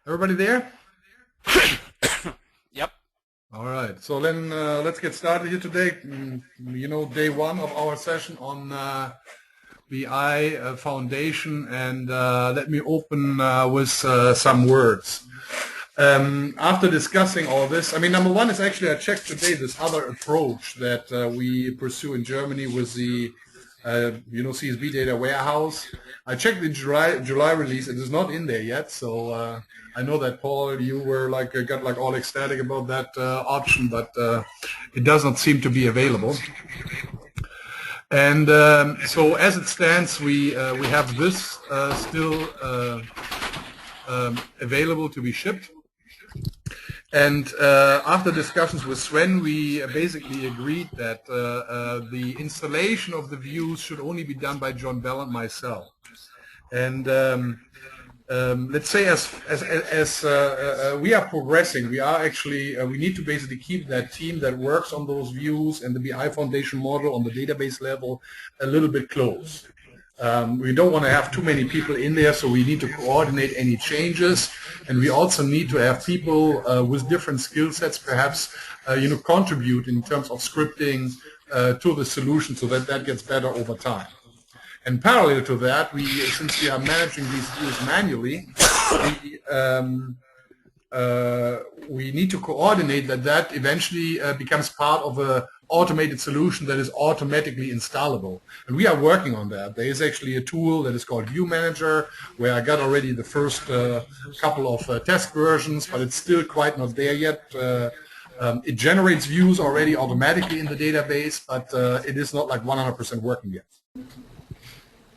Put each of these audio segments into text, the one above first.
Everybody there? Yep. All right. So then let's get started here today. Day one of our session on BI Foundation, and let me open with some words. After discussing all this, number one is actually I checked today this other approach that we pursue in Germany with the CSV data warehouse. I checked the July release. It is not in there yet, so I know that Paul, you were got all ecstatic about that option, but it does not seem to be available. And so as it stands, we have this still available to be shipped. And after discussions with Sven, we basically agreed that the installation of the views should only be done by John Bell and myself. And let's say as we are progressing, we are actually we need to basically keep that team that works on those views and the BI Foundation model on the database level a little bit close. We don't want to have too many people in there, so we need to coordinate any changes, and we also need to have people with different skill sets, perhaps contribute in terms of scripting to the solution, so that gets better over time. And parallel to that, since we are managing these views manually, we need to coordinate that eventually becomes part of a automated solution that is automatically installable. And we are working on that. There is actually a tool that is called View Manager, where I got already the first couple of test versions, but it's still quite not there yet. It generates views already automatically in the database, but it is not like 100% working yet.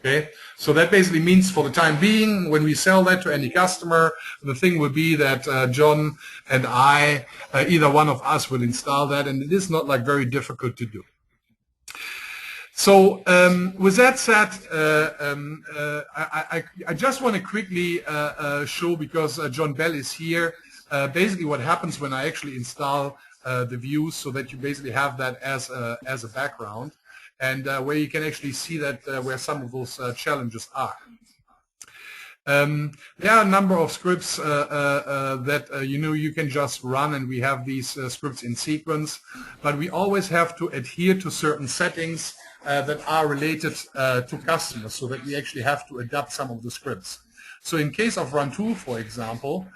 Okay, so that basically means for the time being, when we sell that to any customer, the thing will be that John and I, either one of us will install that, and it is not like very difficult to do. So with that said, I just want to quickly show, because John Bell is here, basically what happens when I actually install the views, so that you basically have that as a background. And where you can actually see that where some of those challenges are. There are a number of scripts that you can just run, and we have these scripts in sequence, but we always have to adhere to certain settings that are related to customers, so that we actually have to adapt some of the scripts. So in case of Run2, for example,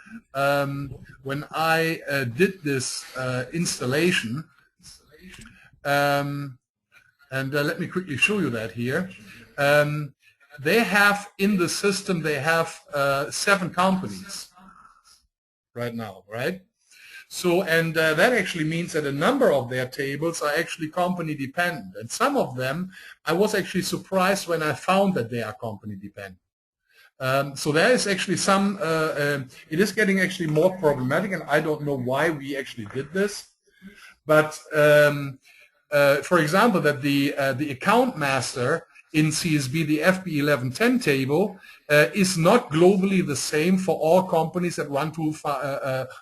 when I did this installation, and let me quickly show you that here. They have in the system, they have 7 companies right now, right? So, and that actually means that a number of their tables are actually company dependent. And some of them, I was actually surprised when I found that they are company dependent. So there is actually some, it is getting actually more problematic, and I don't know why we actually did this. But for example, that the account master in CSV, the FB1110 table, is not globally the same for all companies that Run2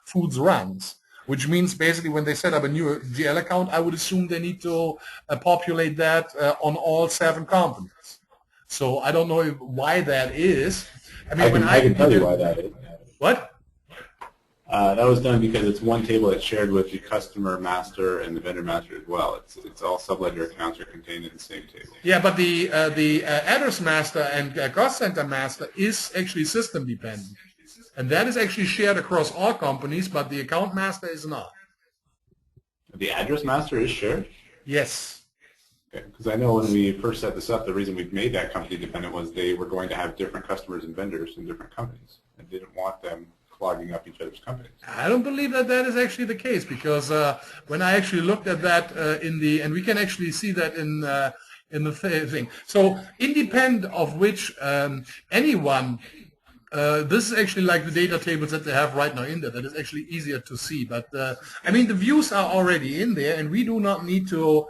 Foods runs, which means basically when they set up a new GL account, I would assume they need to populate that on all 7 companies. So I don't know why that is. I can tell you why that is. What? That was done because it's one table that's shared with the customer master and the vendor master as well. It's all subledger accounts are contained in the same table. Yeah, but the address master and cost center master is actually system dependent, and that is actually shared across all companies, but the account master is not. The address master is shared? Yes. Okay, because I know when we first set this up, the reason we made that company dependent was they were going to have different customers and vendors in different companies, and didn't want them clogging up each other's companies. I don't believe that is actually the case, because when I actually looked at that and we can actually see that in the thing. So independent of which anyone, this is actually like the data tables that they have right now in there. That is actually easier to see. But the views are already in there, and we do not need to.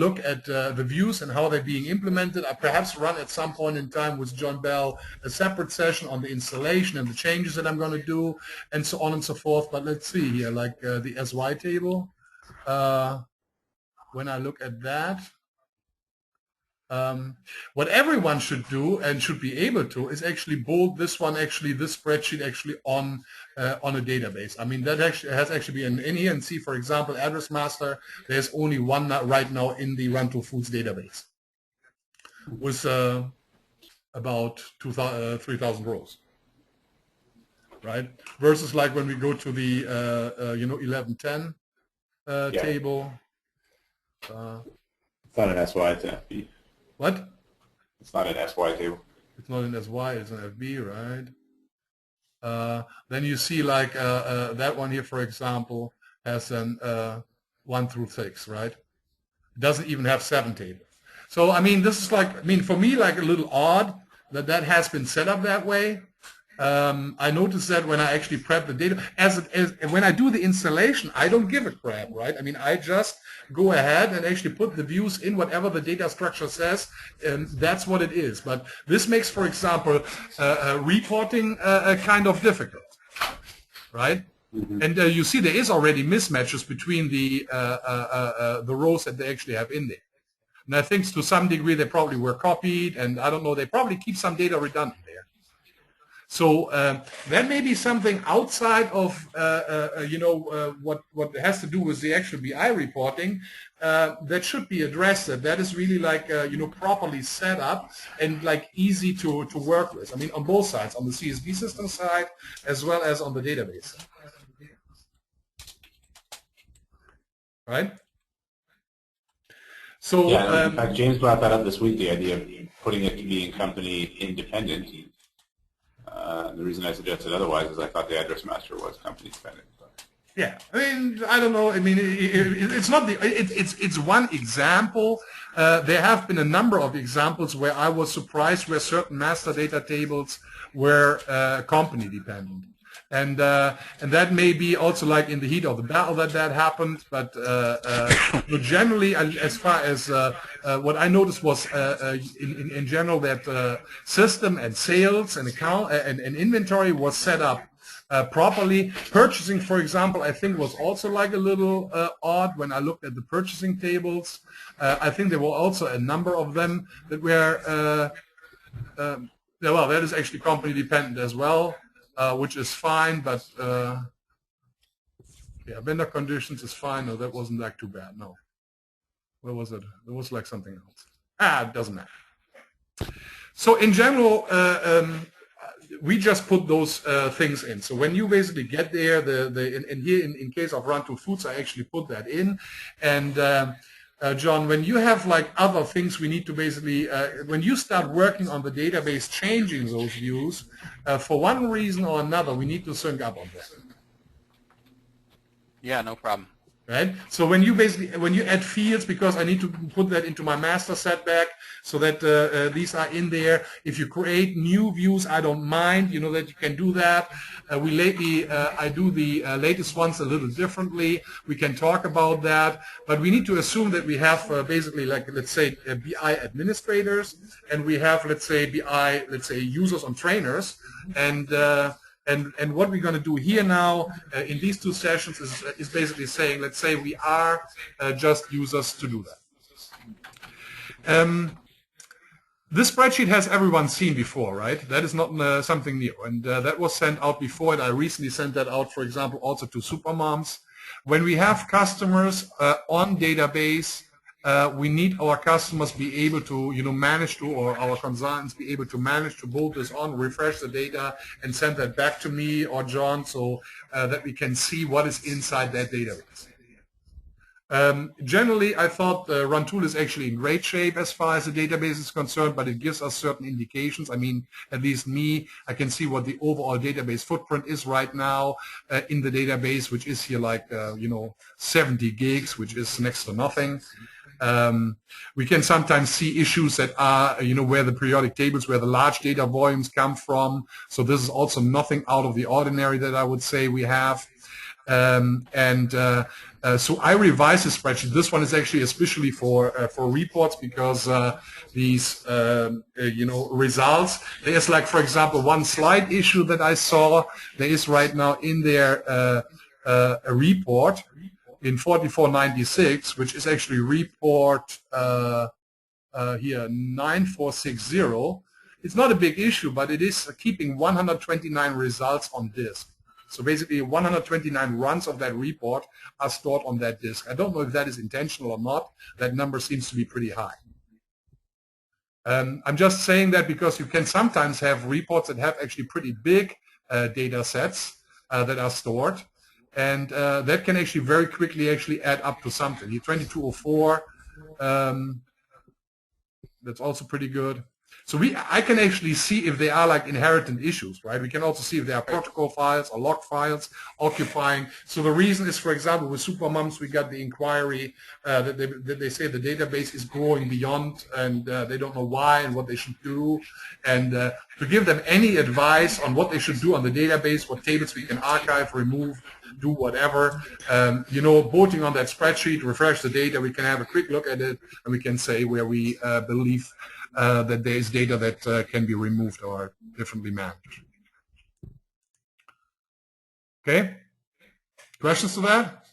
Look at the views and how they're being implemented. I perhaps run at some point in time with John Bell a separate session on the installation and the changes that I'm going to do, and so on and so forth. But let's see here, like the SY table. When I look at that, What everyone should do and should be able to is actually bolt this spreadsheet actually on a database. I mean, that actually has actually been in here, and see, for example, Address Master. There's only one right now in the Run2Foods database with about 3,000 rows, right? Versus like when we go to the 1110 table. It's not an SY, it's an FB. What? It's not an SY table. It's not an SY, it's an FB, right? Then you see like that one here, for example, has an 1 through 6, right? It doesn't even have 7 tables. So, I mean, this is like, I mean, for me, like a little odd that has been set up that way. I noticed that when I actually prep the data, when I do the installation, I don't give a crap, right? I mean, I just go ahead and actually put the views in whatever the data structure says, and that's what it is. But this makes, for example, reporting kind of difficult, right? Mm-hmm. And you see there is already mismatches between the rows that they actually have in there. And I think to some degree they probably were copied, and I don't know, they probably keep some data redundant there. So that may be something outside of what has to do with the actual BI reporting that should be addressed. That is really like properly set up and like easy to work with. I mean, on both sides, on the CSV system side as well as on the database side. Right? So yeah, in fact, James brought that up this week, the idea of putting it to being company independent. The reason I suggested otherwise is I thought the Address Master was company dependent. But. Yeah, I mean, I don't know. I mean, it's not it's one example. There have been a number of examples where I was surprised where certain master data tables were company dependent. And that may be also like in the heat of the battle that happened, but generally, as far as what I noticed was in general that system and sales and account and inventory was set up properly. Purchasing, for example, I think was also like a little odd when I looked at the purchasing tables. I think there were also a number of them that were well, that is actually company dependent as well. Which is fine, but yeah, vendor conditions is fine. No, that wasn't like too bad. No, what was it? It was like something else. It doesn't matter. So in general, we just put those things in. So when you basically get there, and here in case of Run2Foods, I actually put that in, and. John, when you have like other things we need to basically, when you start working on the database, changing those views, for one reason or another, we need to sync up on that. Yeah, no problem. Right? So when you add fields, because I need to put that into my master setback so that these are in there. If you create new views, I don't mind, you know, that you can do that. I do the latest ones a little differently. We can talk about that, but we need to assume that we have basically like, let's say, BI administrators, and we have, let's say, BI, let's say, users and trainers, and what we're going to do here now in these two sessions is basically saying, let's say we are just users to do that. This spreadsheet has everyone seen before, right? That is not something new, and that was sent out before, and I recently sent that out, for example, also to Supermoms. When we have customers on database, we need our customers be able to, manage to, or our consultants be able to manage to bolt this on, refresh the data, and send that back to me or John, so that we can see what is inside that database. Generally, I thought the Run tool is actually in great shape as far as the database is concerned, but it gives us certain indications. I mean, at least me, I can see what the overall database footprint is right now in the database, which is here like, 70 gigs, which is next to nothing. We can sometimes see issues that are, where the periodic tables, where the large data volumes come from. So this is also nothing out of the ordinary that I would say we have. So I revised the spreadsheet. This one is actually especially for reports because these results. There's like, for example, one slide issue that I saw. There is right now in there a report in 4496, which is actually report here 9460. It's not a big issue, but it is keeping 129 results on disk. So basically 129 runs of that report are stored on that disk. I don't know if that is intentional or not. That number seems to be pretty high. I'm just saying that because you can sometimes have reports that have actually pretty big data sets that are stored, and that can actually very quickly actually add up to something. Here 2204, that's also pretty good. So I can actually see if they are like inherent issues, right? We can also see if there are protocol files or log files occupying. So the reason is, for example, with Supermums, we got the inquiry that they say the database is growing beyond, and they don't know why and what they should do. And to give them any advice on what they should do on the database, what tables we can archive, remove, do whatever, bolting on that spreadsheet, refresh the data, we can have a quick look at it, and we can say where we believe that there is data that can be removed or differently managed. Okay? Questions to that?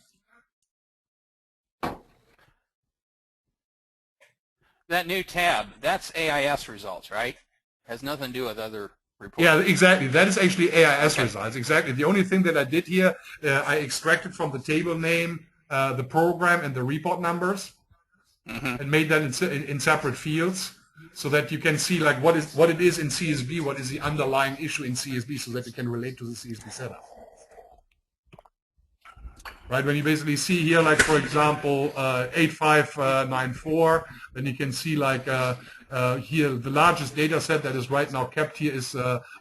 That new tab, that's AIS results, right? Has nothing to do with other reports. Yeah, exactly. That is actually AIS Okay. results. Exactly. The only thing that I did here, I extracted from the table name, the program, and the report numbers, and made that in separate fields, so that you can see like what it is in CSV, what is the underlying issue in CSV, so that you can relate to the CSV setup. Right, when you basically see here, like for example, 8594, then you can see like here the largest data set that is right now kept here is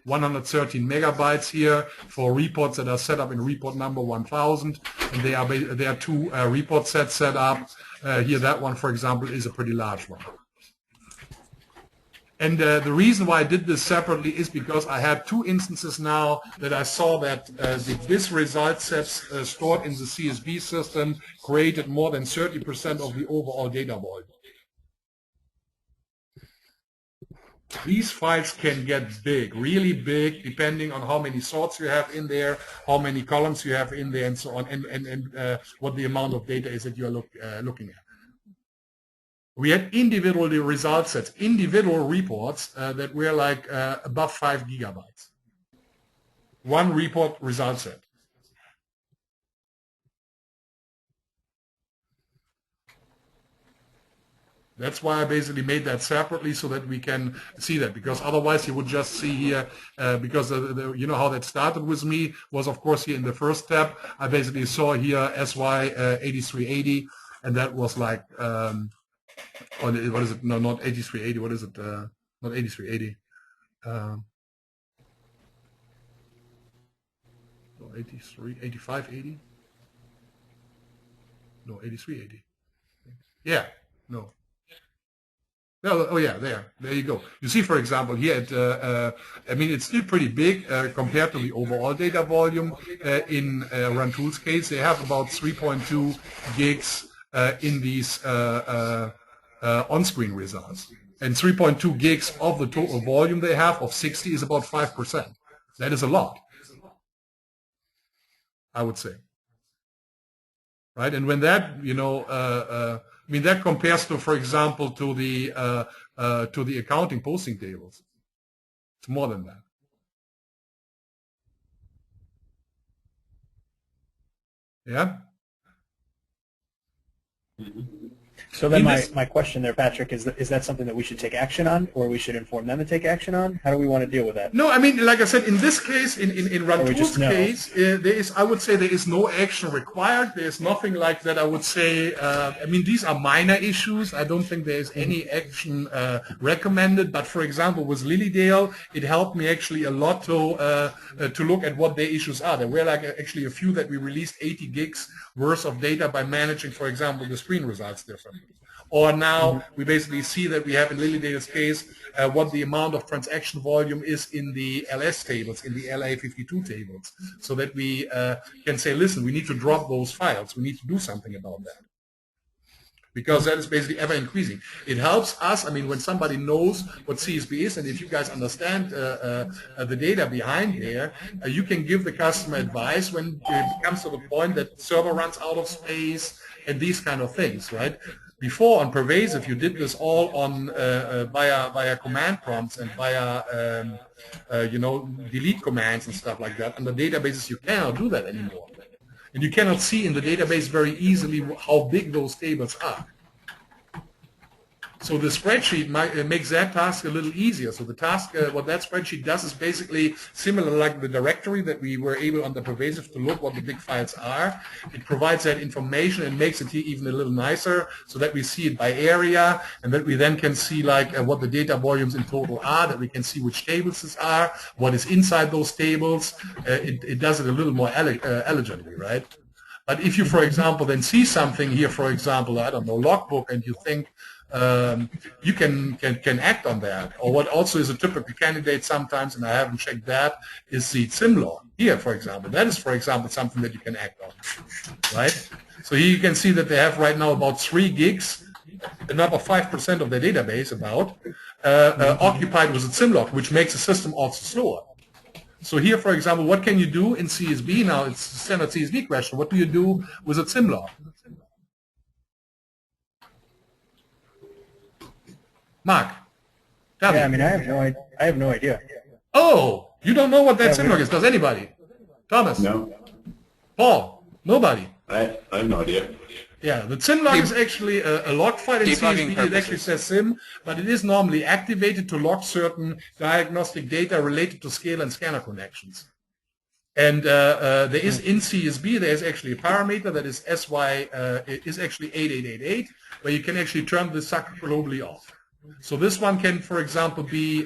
113 megabytes here for reports that are set up in report number 1000, and there are two report sets set up. Here, that one, for example, is a pretty large one. And the reason why I did this separately is because I had two instances now that I saw that this result sets stored in the CSV system created more than 30% of the overall data volume. These files can get big, really big, depending on how many sorts you have in there, how many columns you have in there, and so on, and what the amount of data is that you are looking at. We had individual result sets, individual reports that were like above 5 gigabytes. One report result set. That's why I basically made that separately so that we can see that, because otherwise you would just see here, because you know how that started with me was, of course, here in the first tab, I basically saw here SY 8380, and that was like, what is it? No, not 8380. What is it? Not 8380. No, 8580. No, 8380. Yeah, no. No, oh yeah, there you go. You see, for example, here, I mean, it's still pretty big compared to the overall data volume. In Run-Tools case, they have about 3.2 gigs in these on-screen results. And 3.2 gigs of the total volume they have of 60 is about 5%. That is a lot, I would say. Right, and when that, I mean, that compares to, for example, to the accounting posting tables. It's more than that. Yeah. So then my question there, Patrick, is that something that we should take action on, or we should inform them to take action on? How do we want to deal with that? No, I mean, like I said, in this case, in Run-Tools case, I would say there is no action required. There is nothing like that. I would say, I mean, these are minor issues. I don't think there is any action recommended. But for example, with Lilydale, it helped me actually a lot to look at what their issues are. There were like actually a few that we released 80 gigs worth of data by managing, for example, the screen results differently. Or now we basically see that we have in Lilydale's case what the amount of transaction volume is in the LS tables, in the LA52 tables, so that we can say, listen, we need to drop those files. We need to do something about that. Because that is basically ever increasing. It helps us, I mean, when somebody knows what CSV is, and if you guys understand the data behind there, you can give the customer advice when it comes to the point that the server runs out of space and these kind of things, right? before on Pervasive, you did this all on via command prompts and via delete commands and stuff like that. On the databases, you cannot do that anymore, and you cannot see in the database very easily how big those tables are. So the spreadsheet makes that task a little easier. So the task, what that spreadsheet does is basically similar like the directory that we were able on the Pervasive to look what the big files are. It provides that information and makes it even a little nicer so that we see it by area and that we then can see like what the data volumes in total are, that we can see which tables these are, what is inside those tables. It does it a little more elegantly, right? But if you, for example, then see something here, for example, I don't know, logbook, and you think, you can act on that. Or what also is a typical candidate sometimes, and I haven't checked that, is the SimLog. Here, for example, that is, for example, something that you can act on, right? So here you can see that they have right now about 3 gigs, another 5% of their database occupied with a SimLog, which makes the system also slower. So here, for example, what can you do in CSV? Now, it's a standard CSV question. What do you do with a SimLog? Mark, tell me. I mean, I have no idea. Oh, you don't know what that SimLog is? Does anybody? Thomas? No. Paul? Nobody? I have no idea. Yeah, the SimLog is actually a log file in CSV. It actually says Sim, but it is normally activated to log certain diagnostic data related to scale and scanner connections. And there is in CSV, there is actually a parameter that is is actually 8888, where you can actually turn this sucker globally off. So this one can, for example, be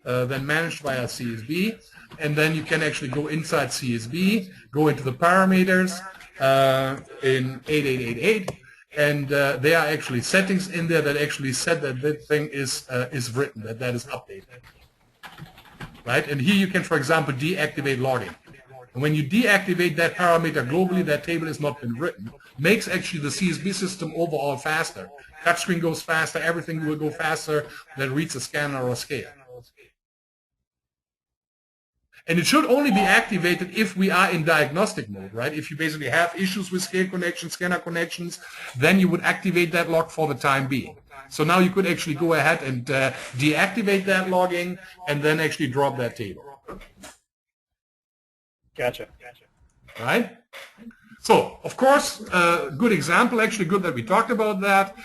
then managed via CSV, and then you can actually go inside CSV, go into the parameters in 8888, and there are actually settings in there that actually said that that thing is written, that is updated, right? And here you can, for example, deactivate logging. And when you deactivate that parameter globally, that table has not been written, makes actually the CSV system overall faster. Touchscreen goes faster, everything will go faster than reads a scanner or a scale. And it should only be activated if we are in diagnostic mode, right? If you basically have issues with scale connections, scanner connections, then you would activate that log for the time being. So now you could actually go ahead and deactivate that logging and then actually drop that table. Gotcha. Right? So, of course, good example, actually good that we talked about that.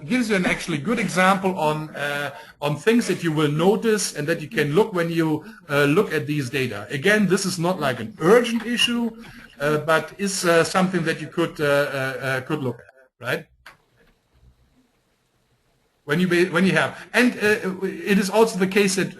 Gives you an actually good example on things that you will notice and that you can look when you look at these data. Again, this is not like an urgent issue, but is something that you could look at, right? When you have, and it is also the case that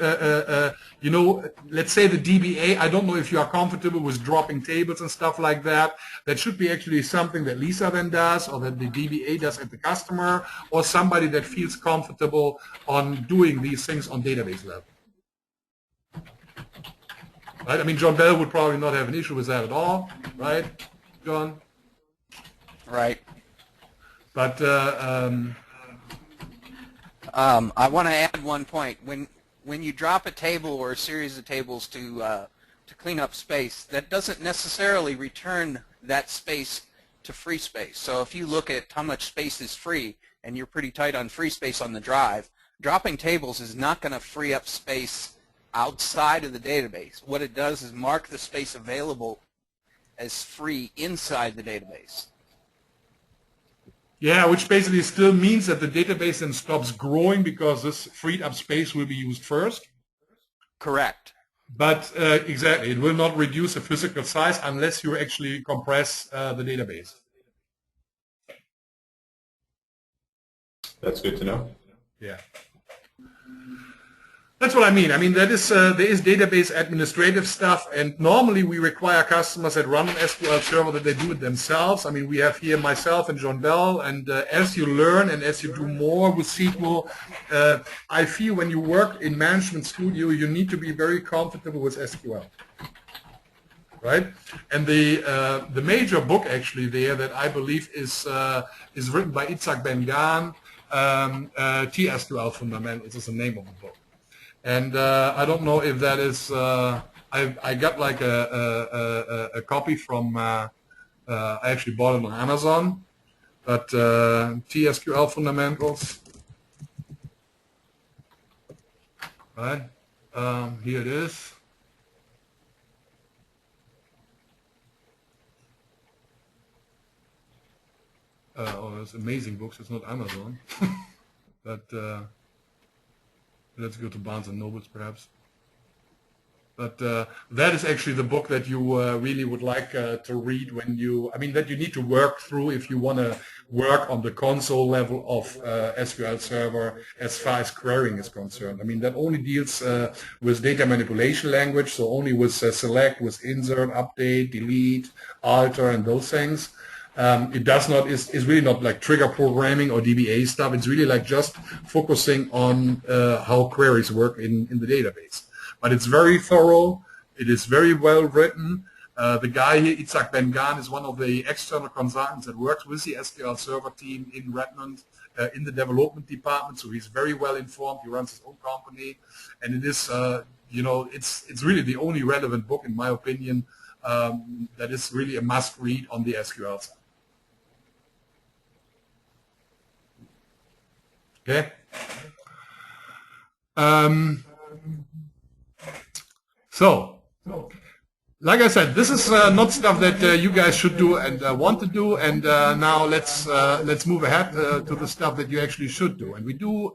let's say the DBA. I don't know if you are comfortable with dropping tables and stuff like that. That should be actually something that Lisa then does, or that the DBA does at the customer, or somebody that feels comfortable on doing these things on database level. Right? I mean, John Bell would probably not have an issue with that at all, right, John? Right. But I want to add one point. When you drop a table or a series of tables to clean up space, that doesn't necessarily return that space to free space. So if you look at how much space is free and you're pretty tight on free space on the drive, dropping tables is not going to free up space outside of the database. What it does is mark the space available as free inside the database. Yeah, which basically still means that the database then stops growing because this freed up space will be used first. Correct. But exactly, it will not reduce the physical size unless you actually compress the database. That's good to know. Yeah. That's what I mean. I mean, that is there is database administrative stuff, and normally we require customers that run an SQL server that they do it themselves. I mean, we have here myself and John Bell, and as you learn and as you do more with SQL, I feel when you work in Management Studio, you need to be very comfortable with SQL. Right? And the major book actually there that I believe is written by Itzhak Ben-Gan, TSQL Fundamentals is the name of the book. And I don't know if that is. I got like a copy from. I actually bought it on Amazon. but TSQL fundamentals, right? Here it is. Oh, there's amazing books. It's not Amazon, but let's go to Barnes and Nobles perhaps. But that is actually the book that you really would like to read when you, I mean, that you need to work through if you want to work on the console level of SQL Server as far as querying is concerned. I mean, that only deals with data manipulation language, so only with select, with insert, update, delete, alter, and those things. It does not, is really not like trigger programming or DBA stuff. It's really like just focusing on how queries work in the database. But it's very thorough. It is very well written. The guy here, Itzhak Ben-Gan, is one of the external consultants that works with the SQL Server team in Redmond in the development department. So he's very well informed. He runs his own company, and it is, you know, it's really the only relevant book, in my opinion, that is really a must-read on the SQL side. Okay. So, like I said, this is not stuff that you guys should do and want to do. And now let's move ahead to the stuff that you actually should do. And we do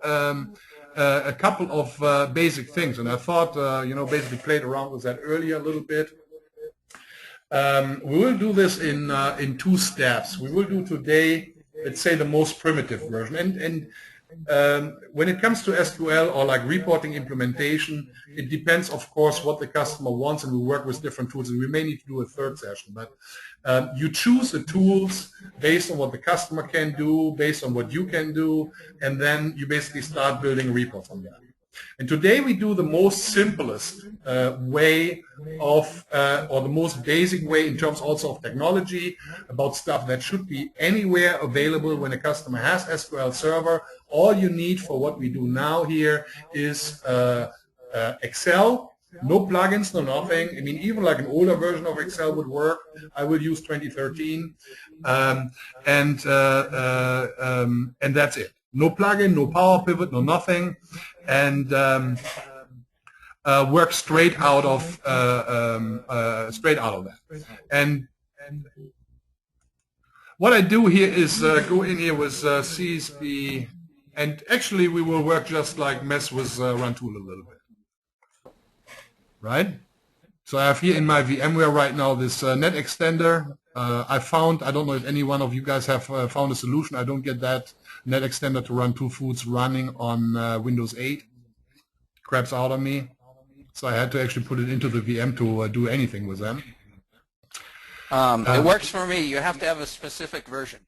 a couple of basic things. And I thought, you know, basically played around with that earlier a little bit. We will do this in two steps. We will do today, let's say, the most primitive version. And when it comes to SQL or like reporting implementation, it depends, of course, what the customer wants, and we work with different tools, and we may need to do a third session. But you choose the tools based on what the customer can do, based on what you can do, and then you basically start building reports on that. And today we do the most simplest way of, or the most basic way in terms also of technology, about stuff that should be anywhere available when a customer has SQL Server. All you need for what we do now here is Excel, no plugins, no nothing. I mean, even like an older version of Excel would work. I will use 2013, and that's it. No plugin, no Power Pivot, no nothing, and work straight out of that. And what I do here is go in here with CSB, and actually we will work just like mess with Runtool a little bit, right? So I have here in my VMware right now this net extender. I don't know if any one of you guys have found a solution. I don't get that net extender to run two foods running on Windows 8. Craps out on me. So I had to actually put it into the VM to do anything with them. It works for me. You have to have a specific version.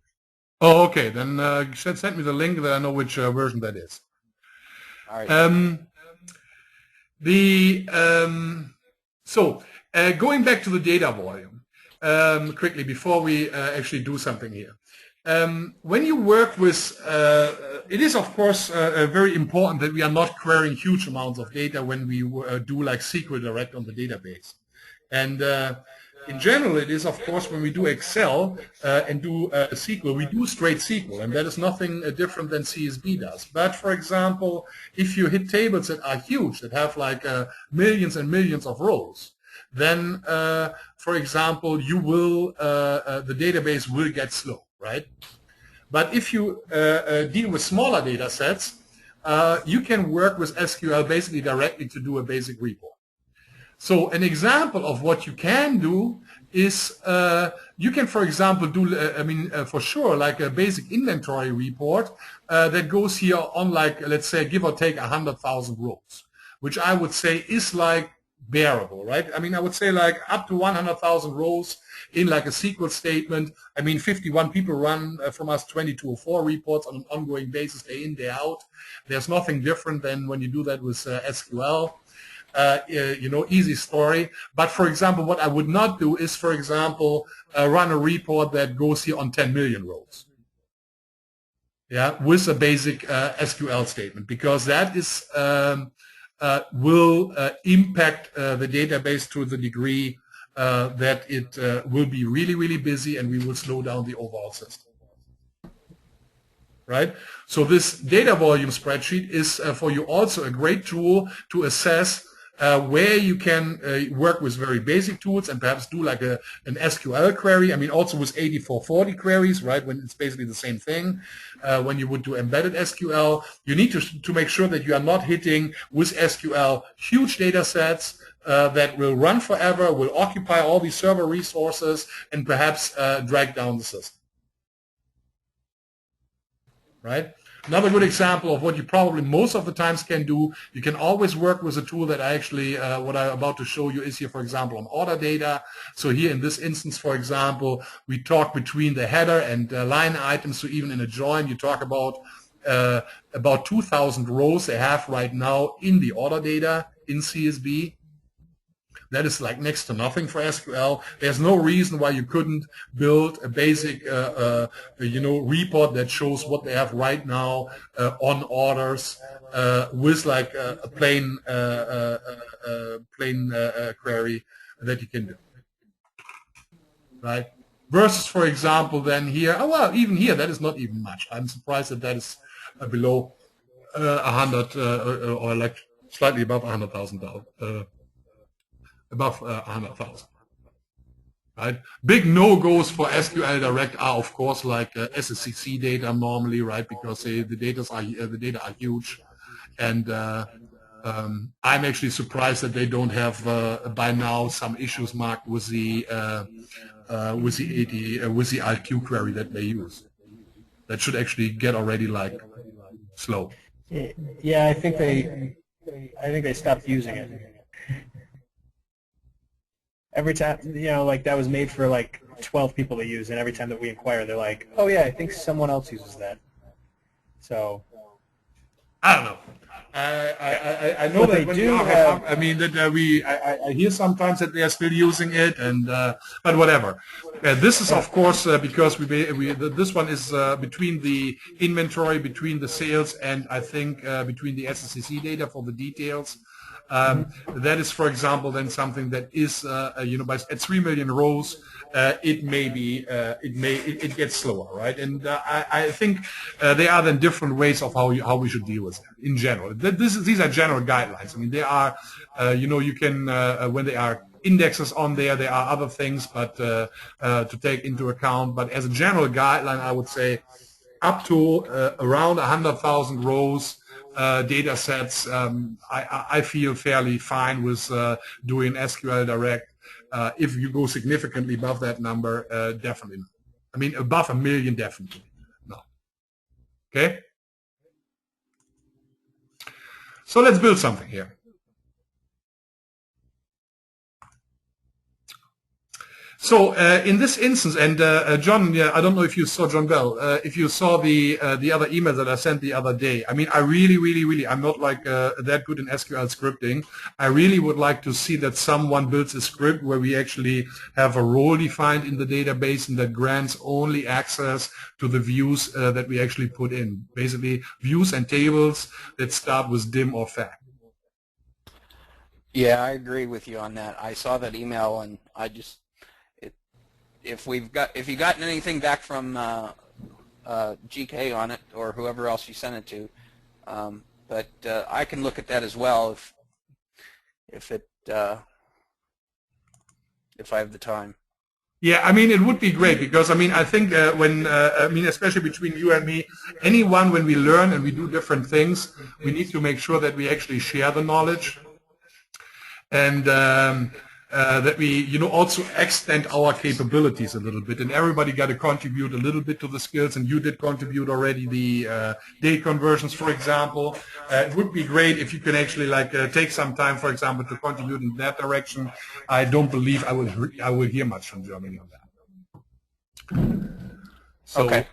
Oh, okay. Then send me the link that I know which version that is. All right. So going back to the data volume quickly before we actually do something here. When you work with, it is of course very important that we are not querying huge amounts of data when we do like SQL direct on the database. And in general, it is of course when we do Excel and do SQL, we do straight SQL, and that is nothing different than CSB does. But for example, if you hit tables that are huge, that have like millions and millions of rows, then for example, you will the database will get slow. Right? But if you deal with smaller data sets, you can work with SQL basically directly to do a basic report. So an example of what you can do is you can, for example, do, for sure, like a basic inventory report that goes here on like, let's say, give or take 100,000 rows, which I would say is like bearable, right? I mean, I would say like up to 100,000 rows in like a SQL statement. I mean, 51 people run from us 2204 reports on an ongoing basis, day in, day out. There's nothing different than when you do that with SQL. You know, easy story. But for example, what I would not do is, for example, run a report that goes here on 10 million rows. Yeah, with a basic SQL statement, because that is will impact the database to the degree that it will be really, really busy, and we will slow down the overall system. right? So this data volume spreadsheet is for you also a great tool to assess where you can work with very basic tools and perhaps do like an SQL query. I mean, also with 8440 queries, right, when it's basically the same thing. When you would do embedded SQL, you need to make sure that you are not hitting with SQL huge data sets that will run forever, will occupy all these server resources, and perhaps drag down the system, right? Another good example of what you probably most of the times can do, you can always work with a tool that I actually, what I'm about to show you is here, for example, on order data. So here in this instance, for example, we talk between the header and line items. So even in a join, you talk about 2,000 rows they have right now in the order data in CSV. That is like next to nothing for SQL. There's no reason why you couldn't build a basic, report that shows what they have right now on orders with like a plain query that you can do, right? Versus, for example, then here, well, even here that is not even much. I'm surprised that that is below 100 or like slightly above 100,000 above 100,000, right? Big no-goes for SQL Direct are, of course, like SSCC data normally, right? Because the data are huge, and I'm actually surprised that they don't have by now some issues marked with the IQ query that they use. That should actually get already like slow. Yeah, I think they stopped using it. Every time, like that was made for like 12 people to use, and every time that we inquire, they're like, "Oh yeah, I think someone else uses that." So I don't know. I know but that they when do we have. I mean that I hear sometimes that they are still using it, and but whatever. This is of course because this one is between the inventory, between the sales, and I think between the SSCC data for the details. That is, for example, then something that is, at 3 million rows, it gets slower, right? And I think there are then different ways of how we should deal with that in general. These are general guidelines. I mean, they are, you can when there are indexes on there are other things, but to take into account. But as a general guideline, I would say up to around 100,000 rows. Data sets, I feel fairly fine with doing SQL Direct. If you go significantly above that number, definitely not. I mean, above 1 million, definitely no. Okay? So let's build something here. So in this instance, and John, yeah, I don't know if you saw John Bell, if you saw the other email that I sent the other day. I mean, I really, I'm not like that good in SQL scripting. I really would like to see that someone builds a script where we actually have a role defined in the database and that grants only access to the views that we actually put in. Basically, views and tables that start with dim or fact. Yeah, I agree with you on that. I saw that email and I just. If you've gotten anything back from GK on it or whoever else you sent it to, but I can look at that as well if I have the time. Yeah, I mean, it would be great because, I mean, I think especially between you and me, anyone, when we learn and we do different things, we need to make sure that we actually share the knowledge and that we, also extend our capabilities a little bit, and everybody got to contribute a little bit to the skills, and you did contribute already the date conversions, for example. It would be great if you can actually take some time, for example, to contribute in that direction. I don't believe I will hear much from Germany on that. So, okay.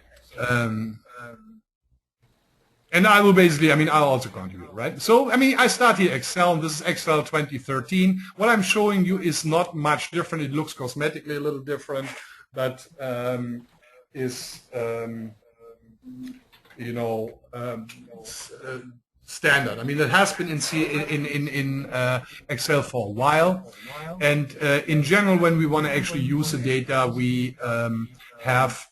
And I will basically, I'll also contribute, right? So, I start here Excel, and this is Excel 2013. What I'm showing you is not much different. It looks cosmetically a little different, but standard. It has been in Excel for a while. And in general, when we want to actually use the data, we have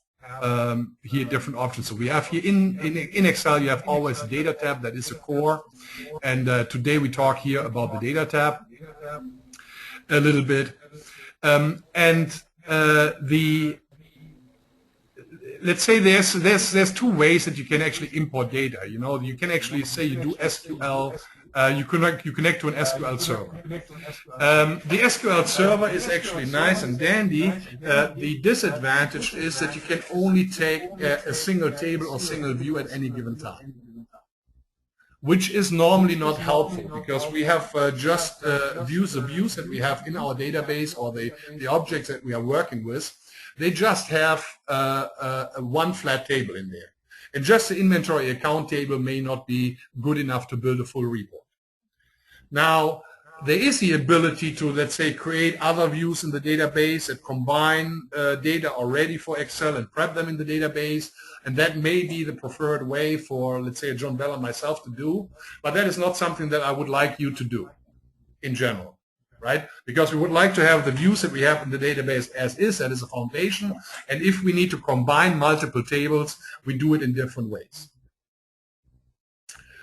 here different options. So we have here in Excel, you have always a data tab that is a core. And today we talk here about the data tab a little bit. Let's say there's two ways that you can actually import data. You know, you can actually say you do SQL. You connect to an SQL server. The SQL server is actually nice and dandy. The disadvantage is that you can only take a single table or single view at any given time, which is normally not helpful because we have just views that we have in our database or the objects that we are working with. They just have one flat table in there. And just the inventory account table may not be good enough to build a full report. Now, there is the ability to, let's say, create other views in the database that combine data already for Excel and prep them in the database. And that may be the preferred way for, let's say, John Bell and myself to do. But that is not something that I would like you to do in general, right? Because we would like to have the views that we have in the database as is, that is a foundation. And if we need to combine multiple tables, we do it in different ways.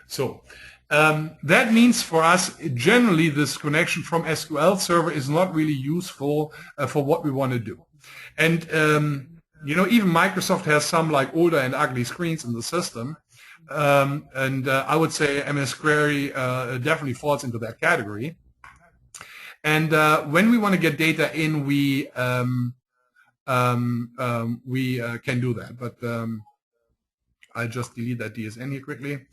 So that means for us, generally, this connection from SQL Server is not really useful for what we want to do. And, you know, even Microsoft has some like older and ugly screens in the system. I would say MS Query definitely falls into that category. And when we want to get data in, we can do that. But I'll just delete that DSN here quickly.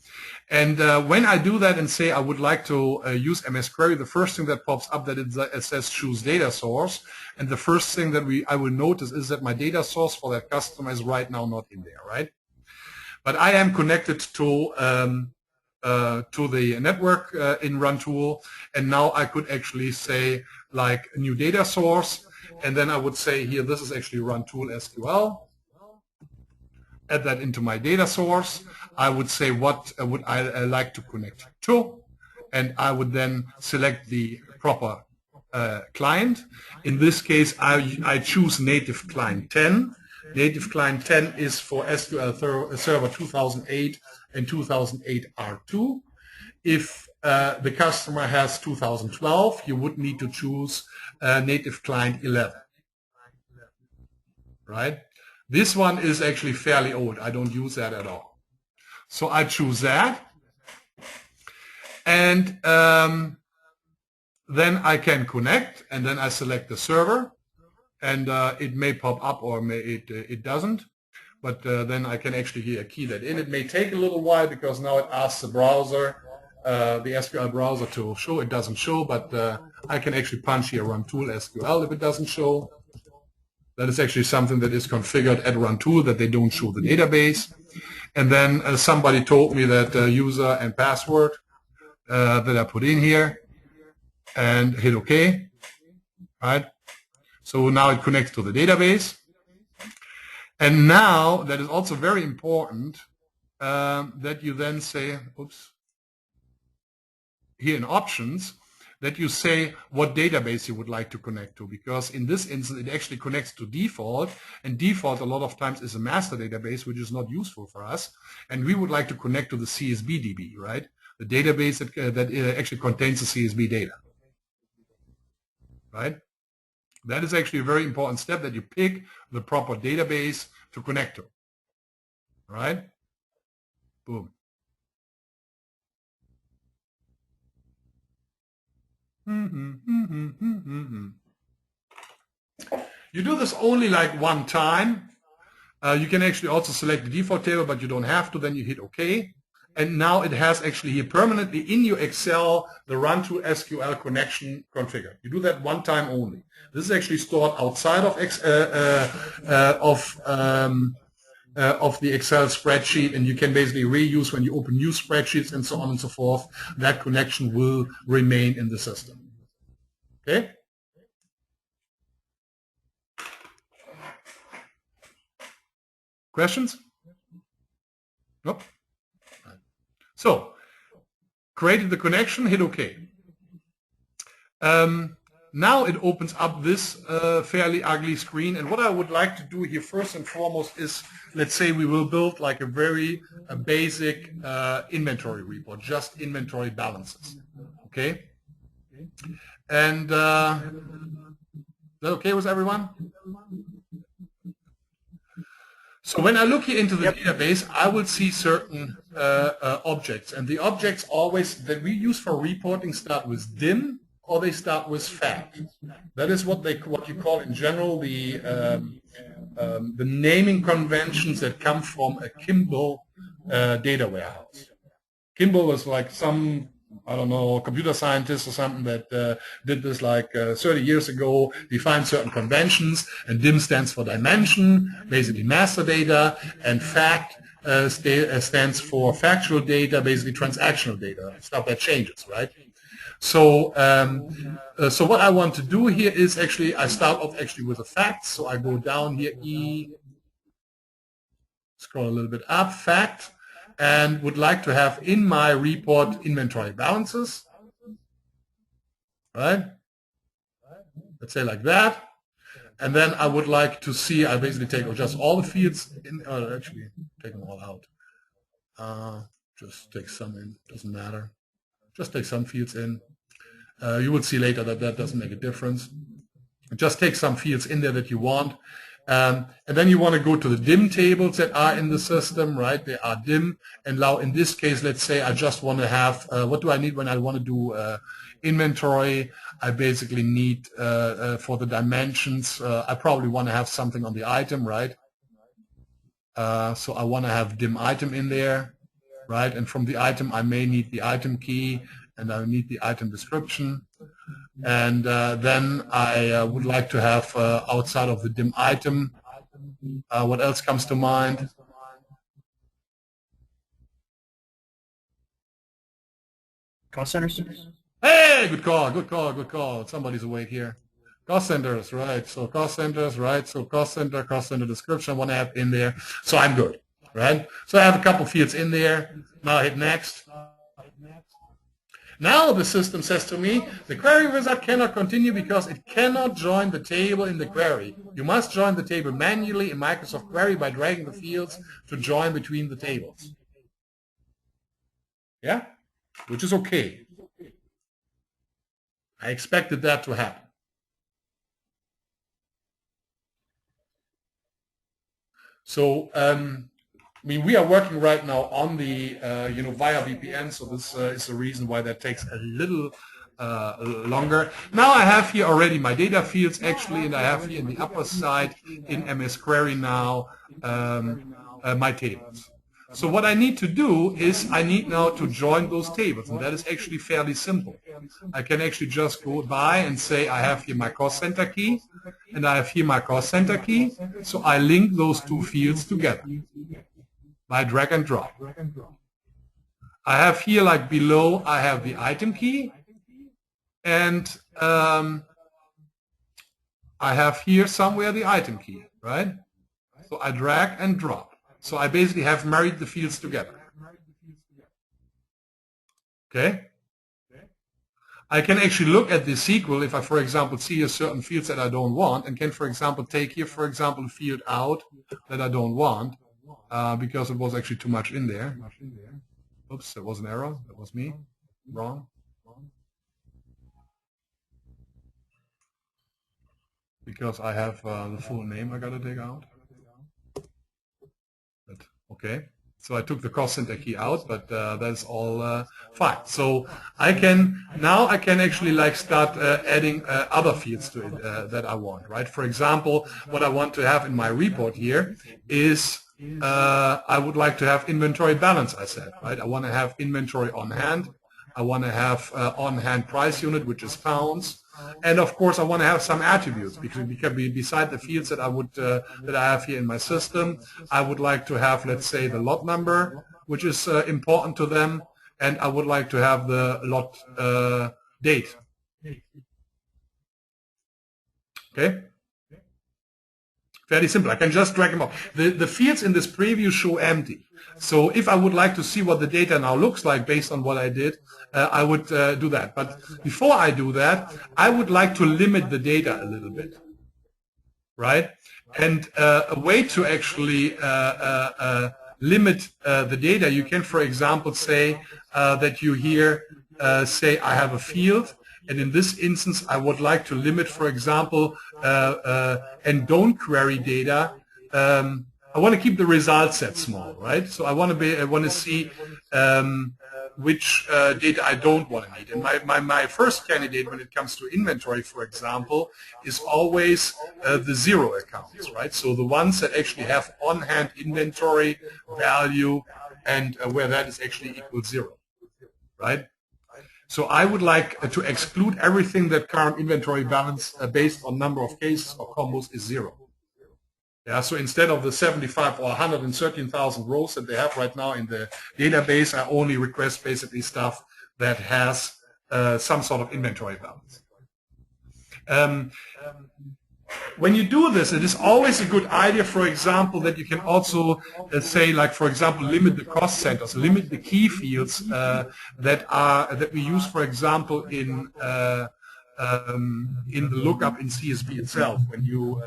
And when I do that and say I would like to use MS Query, the first thing that pops up that it says choose data source. And the first thing that I will notice is that my data source for that customer is right now not in there, right? But I am connected to the network in Run Tool, and now I could actually say like a new data source, and then I would say here this is actually Run Tool SQL. Add that into my data source. I would say what would I like to connect to, and I would then select the proper client. In this case, I choose native client 10. Native client 10 is for SQL Server 2008 and 2008 R2. If the customer has 2012, you would need to choose native client 11, right? This one is actually fairly old. I don't use that at all. So I choose that. And then I can connect, and then I select the server. And it may pop up or it doesn't. But then I can actually here key that in. It may take a little while because now it asks the browser, the SQL browser to show. It doesn't show, but I can actually punch here Run Tool SQL if it doesn't show. That is actually something that is configured at Run Tool, that they don't show the database. And then somebody told me that user and password that I put in here and hit OK, right? So now it connects to the database. And now that is also very important that you then say, oops, here in options, that you say what database you would like to connect to, because in this instance it actually connects to default, and default a lot of times is a master database, which is not useful for us, and we would like to connect to the CSV DB, right? The database that actually contains the CSV data, right? That is actually a very important step, that you pick the proper database to connect to, right? Boom. You do this only like one time. You can actually also select the default table, but you don't have to. Then you hit OK. And now it has actually here permanently in your Excel the Run Tool SQL connection configured. You do that one time only. This is actually stored outside of the Excel spreadsheet, and you can basically reuse when you open new spreadsheets and so on and so forth. That connection will remain in the system. Okay? Questions? Nope. So, created the connection, hit OK. now it opens up this fairly ugly screen. And what I would like to do here first and foremost is, let's say we will build like a very basic inventory report, just inventory balances. Okay? And is that okay with everyone? So when I look here into the database, I will see certain objects. And the objects always that we use for reporting start with dim or they start with fact. That is what you call in general the naming conventions that come from a Kimball data warehouse. Kimball was like some, I don't know, computer scientist or something that did this like 30 years ago, defined certain conventions, and DIM stands for dimension, basically master data, and fact stands for factual data, basically transactional data, stuff that changes, right? So, so what I want to do here is actually, I start off actually with the facts, so I go down here, scroll a little bit up, fact, and would like to have in my report inventory balances, right? Let's say like that. And then I would like to see, I basically take just all the fields in, actually take them all out. Just take some in, doesn't matter. Just take some fields in. You will see later that that doesn't make a difference. Just take some fields in there that you want. And then you want to go to the DIM tables that are in the system, right? They are DIM. And now in this case, let's say I just want to have, what do I need when I want to do inventory? I basically need, for the dimensions, I probably want to have something on the item, right? So I want to have DIM item in there, right? And from the item, I may need the item key and I need the item description. And then I would like to have outside of the DIM item, what else comes to mind? Cost centers? Hey, good call, good call, good call. Somebody's awake here. Cost centers, right? So cost centers, right? So cost center description, I want to have in there. So I'm good, right? So I have a couple fields in there. Now I hit next. Now the system says to me, the query wizard cannot continue because it cannot join the table in the query. You must join the table manually in Microsoft Query by dragging the fields to join between the tables. Yeah? Which is okay. I expected that to happen. So, I mean, we are working right now on the, via VPN, so this is the reason why that takes a little longer. Now I have here already my data fields actually, and I have here in the upper side in MS Query now my tables. So what I need to do is I need now to join those tables, and that is actually fairly simple. I can actually just go by and say I have here my cost center key, and I have here my cost center key, so I link those two fields together by drag and drop. I have here, like below, I have the item key, and I have here somewhere the item key, right? So I drag and drop. So I basically have married the fields together. Okay? I can actually look at the SQL if I, for example, see a certain fields that I don't want, and can, for example, take here, for example, a field out that I don't want, because it was actually too much in there. Oops, that was an error. That was me. Wrong. Because I have the full name I got to take out. But, okay. So I took the cost center key out, but that's all fine. So I can actually like start adding other fields to it that I want, right? For example, what I want to have in my report here is I would like to have inventory balance, I said, right? I want to have inventory on hand. I want to have on hand price unit, which is pounds. And of course, I want to have some attributes because beside the fields that I would that I have here in my system, I would like to have, let's say, the lot number, which is important to them, and I would like to have the lot date. Okay. Fairly simple. I can just drag them up. The fields in this preview show empty. So if I would like to see what the data now looks like based on what I did, I would do that. But before I do that, I would like to limit the data a little bit, right? And a way to actually limit the data, you can, for example, say that you here say I have a field, and in this instance, I would like to limit, for example, and don't query data. I want to keep the result set small, right? So I want to see which data I don't want to need. And my first candidate when it comes to inventory, for example, is always the zero accounts, right? So the ones that actually have on-hand inventory value and where that is actually equal zero, right? So I would like to exclude everything that current inventory balance based on number of cases or combos is zero. Yeah, so instead of the 75 or 113,000 rows that they have right now in the database, I only request basically stuff that has some sort of inventory balance. When you do this, it is always a good idea, for example, that you can also say, like, for example, limit the cost centers, limit the key fields that we use, for example, in the lookup in CSV itself. When you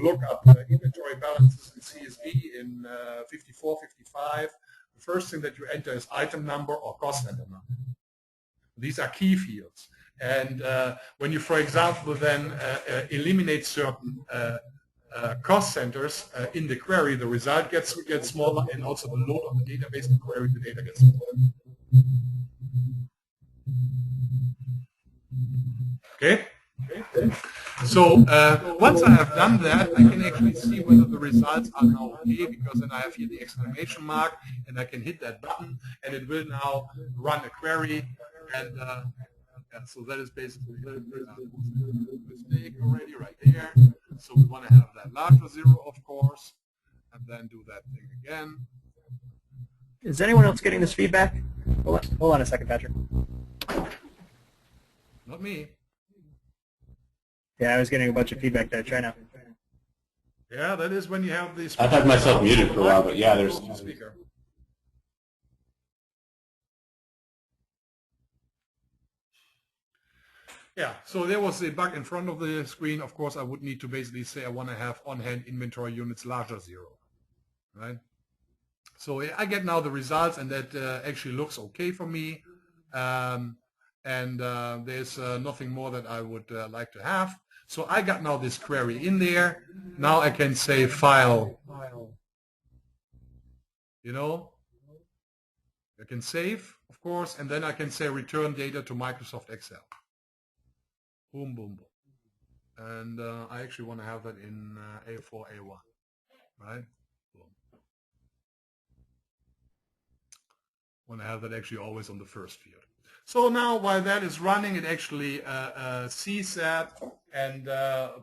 look up inventory balances in CSV in 54, 55, the first thing that you enter is item number or cost center number. These are key fields. And when you, for example, then eliminate certain cost centers in the query, the result gets smaller, and also the load on the database and query the data gets smaller. Okay. So once I have done that, I can actually see whether the results are now okay, because then I have here the exclamation mark, and I can hit that button, and it will now run a query. And yeah, so that is basically the mistake already right there. So we want to have that larger zero, of course, and then do that thing again. Is anyone else getting this feedback? Hold on a second, Patrick. Not me. Yeah, I was getting a bunch of feedback there. Try now. Yeah, that is when you have these. I've had myself muted for a while, but yeah, there's speaker. Yeah, so there was a bug in front of the screen. Of course, I would need to basically say I want to have on-hand inventory units larger zero, right? So I get now the results, and that actually looks okay for me. There's nothing more that I would like to have. So I got now this query in there. Now I can say file, you know. I can save, of course, and then I can say return data to Microsoft Excel. Boom, boom, boom. And I actually want to have that in A4, A1, right? Boom. Want to have that actually always on the first field. So now while that is running, it actually sees that and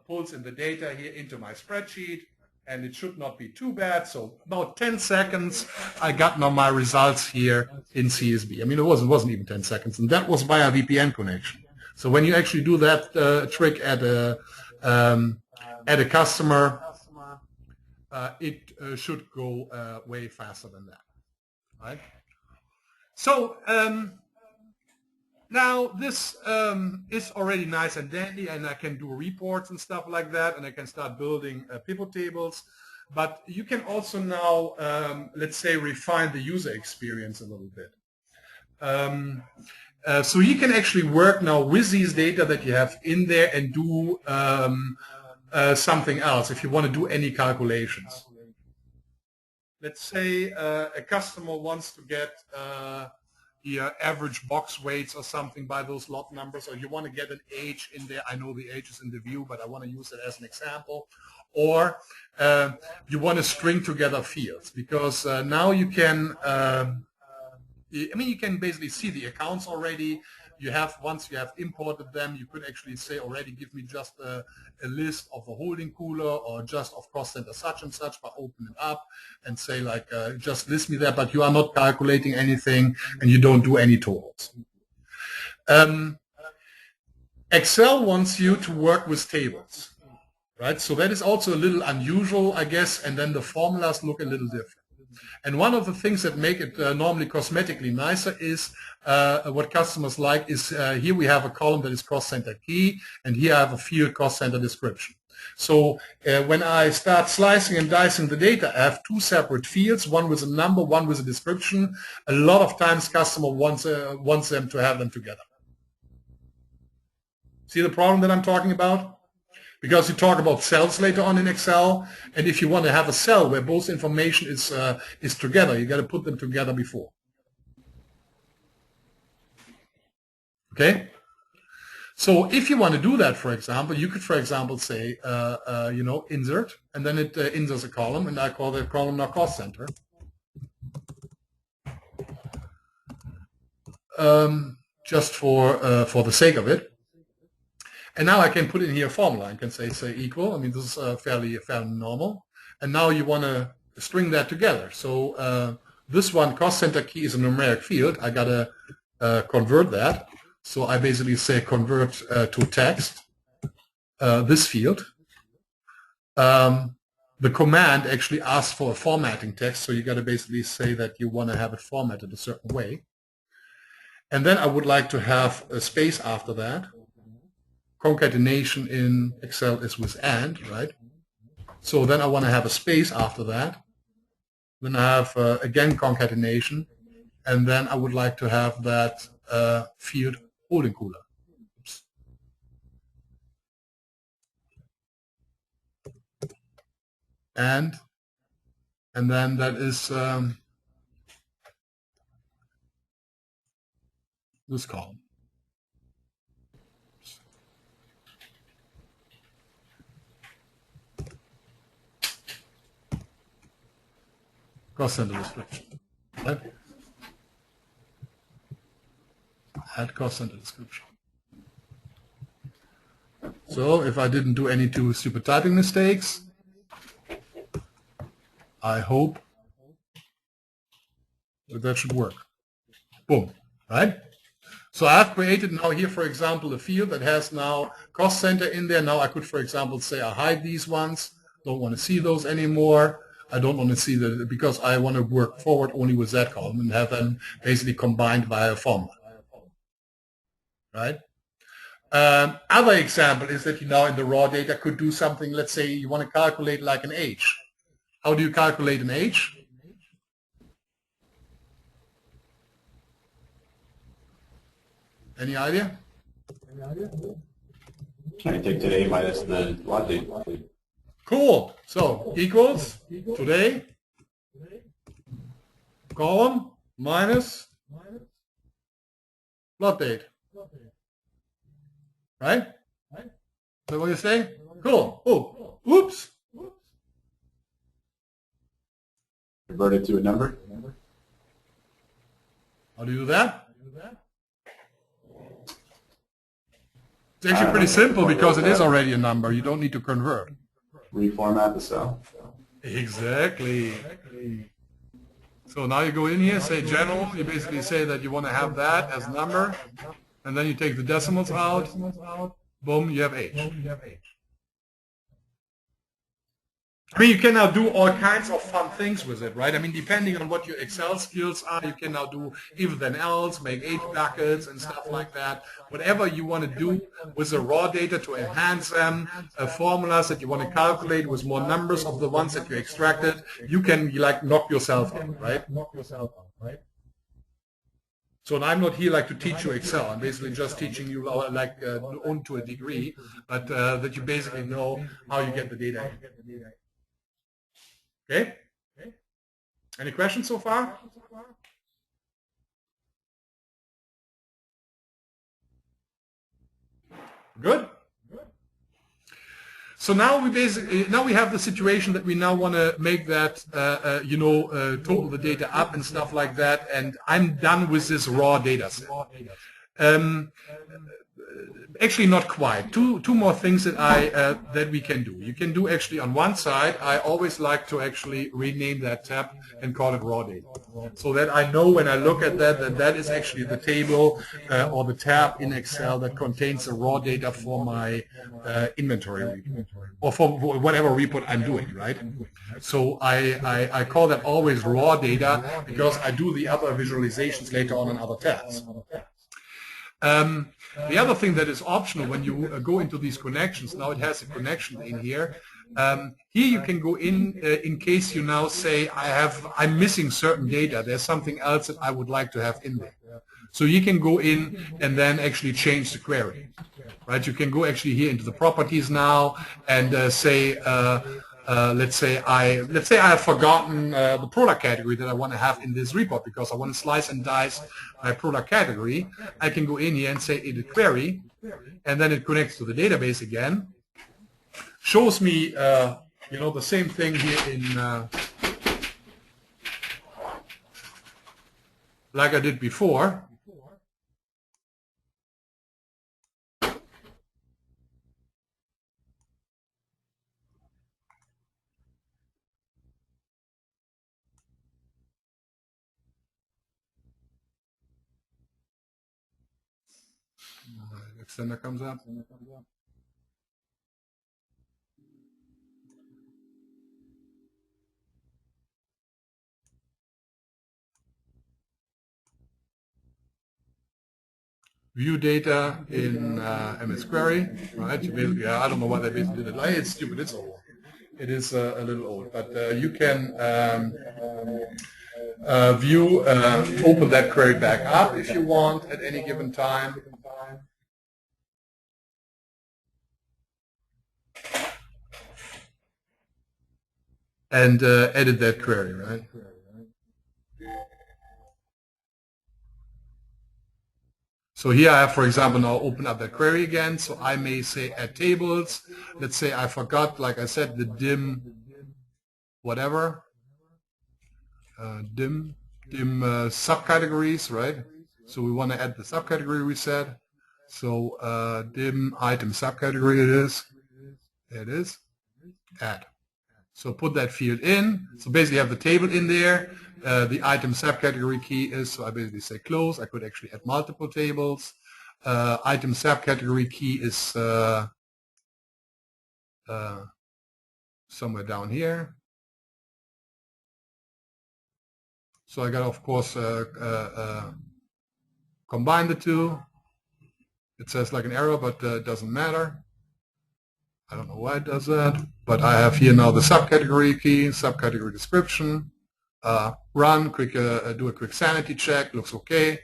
pulls in the data here into my spreadsheet, and it should not be too bad. So about 10 seconds, I got now my results here in CSV. I mean, it wasn't even 10 seconds, and that was via VPN connection. So when you actually do that trick at a customer, it should go way faster than that, right? So now this is already nice and dandy, and I can do reports and stuff like that, and I can start building pivot tables. But you can also now, let's say, refine the user experience a little bit. So you can actually work now with these data that you have in there and do something else if you want to do any calculations. Let's say a customer wants to get the average box weights or something by those lot numbers, or you want to get an age in there. I know the age is in the view, but I want to use it as an example. Or you want to string together fields, because now you can you can basically see the accounts already. You have, once you have imported them, you could actually say already, give me just a list of a holding cooler or just of cost center such and such, but open it up and say like, just list me there, but you are not calculating anything and you don't do any totals. Excel wants you to work with tables. right? So that is also a little unusual, I guess, and then the formulas look a little different. And one of the things that make it normally cosmetically nicer is what customers like is here we have a column that is cost center key, and here I have a field cost center description. So when I start slicing and dicing the data, I have two separate fields, one with a number, one with a description. A lot of times customer wants them to have them together. See the problem that I'm talking about? Because you talk about cells later on in Excel, and if you want to have a cell where both information is together, you got to put them together before. Okay? So if you want to do that, for example, you could, for example, say, insert, and then it inserts a column, and I call that column now cost center. Just for the sake of it. And now I can put in here a formula. I can say equal. I mean, this is fairly normal. And now you want to string that together. So this one, cost center key, is a numeric field. I got to convert that. So I basically say convert to text, this field. The command actually asks for a formatting text. So you got to basically say that you want to have it formatted a certain way. And then I would like to have a space after that. Concatenation in Excel is with AND, right? So then I want to have a space after that. Then I have, again, concatenation. And then I would like to have that field holding cooler. Oops. And then that is this column. Cost center description. Right? Add cost center description. So if I didn't do any too stupid typing mistakes, I hope that should work. Boom. Right? So I've created now here, for example, a field that has now cost center in there. Now I could, for example, say I hide these ones. Don't want to see those anymore. I don't want to see that because I want to work forward only with that column and have them basically combined via a formula. Right? Other example is that you now in the raw data could do something. Let's say you want to calculate like an age. How do you calculate an age? Any idea? I take today minus the lot date. Cool. So equals today, column minus lot date. Right? Is that what you say? Cool. Oh, oops. Convert it to a number. How do you do that? It's actually pretty simple because it is already a number. You don't need to convert. Reformat the cell. Exactly. So now you go in here, say general. You basically say that you want to have that as a number. And then you take the decimals out. Boom, you have age. I mean, you can now do all kinds of fun things with it, right? I mean, depending on what your Excel skills are, you can now do if then else, make age buckets and stuff like that. Whatever you want to do with the raw data to enhance them, formulas that you want to calculate with more numbers of the ones that you extracted, you can like knock yourself out, right? So I'm not here like to teach you Excel. I'm basically just teaching you like only to a degree, but that you basically know how you get the data. Okay? Any questions so far? Good? So now we have the situation that we now want to make that total the data up and stuff like that, and I'm done with this raw data set. Actually, not quite. Two more things that that we can do. You can do actually on one side. I always like to actually rename that tab and call it raw data, so that I know when I look at that is actually the table or the tab in Excel that contains the raw data for my inventory report or for whatever report I'm doing. Right. So I call that always raw data because I do the other visualizations later on in other tabs. The other thing that is optional when you go into these connections, now it has a connection in here. Here you can go in case you now say I'm missing certain data. There's something else that I would like to have in there. So you can go in and then actually change the query. Right? You can go actually here into the properties now and say. Let's say I have forgotten the product category that I want to have in this report because I want to slice and dice my product category. I can go in here and say edit query, and then it connects to the database again. Shows me, the same thing here in like I did before. Extender comes up. View data in MS Query, right? You basically, I don't know why they basically did it. It's stupid. It's old. It is a little old, but you can open that query back up if you want at any given time. And edit that query, right? So here I have, for example, now open up that query again. So I may say add tables. Let's say I forgot, like I said, the dim whatever, dim subcategories, right? So we want to add the subcategory we said. So dim item subcategory it is. There it is. Add. So put that field in. So basically I have the table in there. The item subcategory key is, so I basically say close. I could actually add multiple tables. Item subcategory key is somewhere down here. So I got, of course, combine the two. It says like an error, but it doesn't matter. I don't know why it does that, but I have here now the subcategory key, subcategory description, run, do a quick sanity check, looks okay.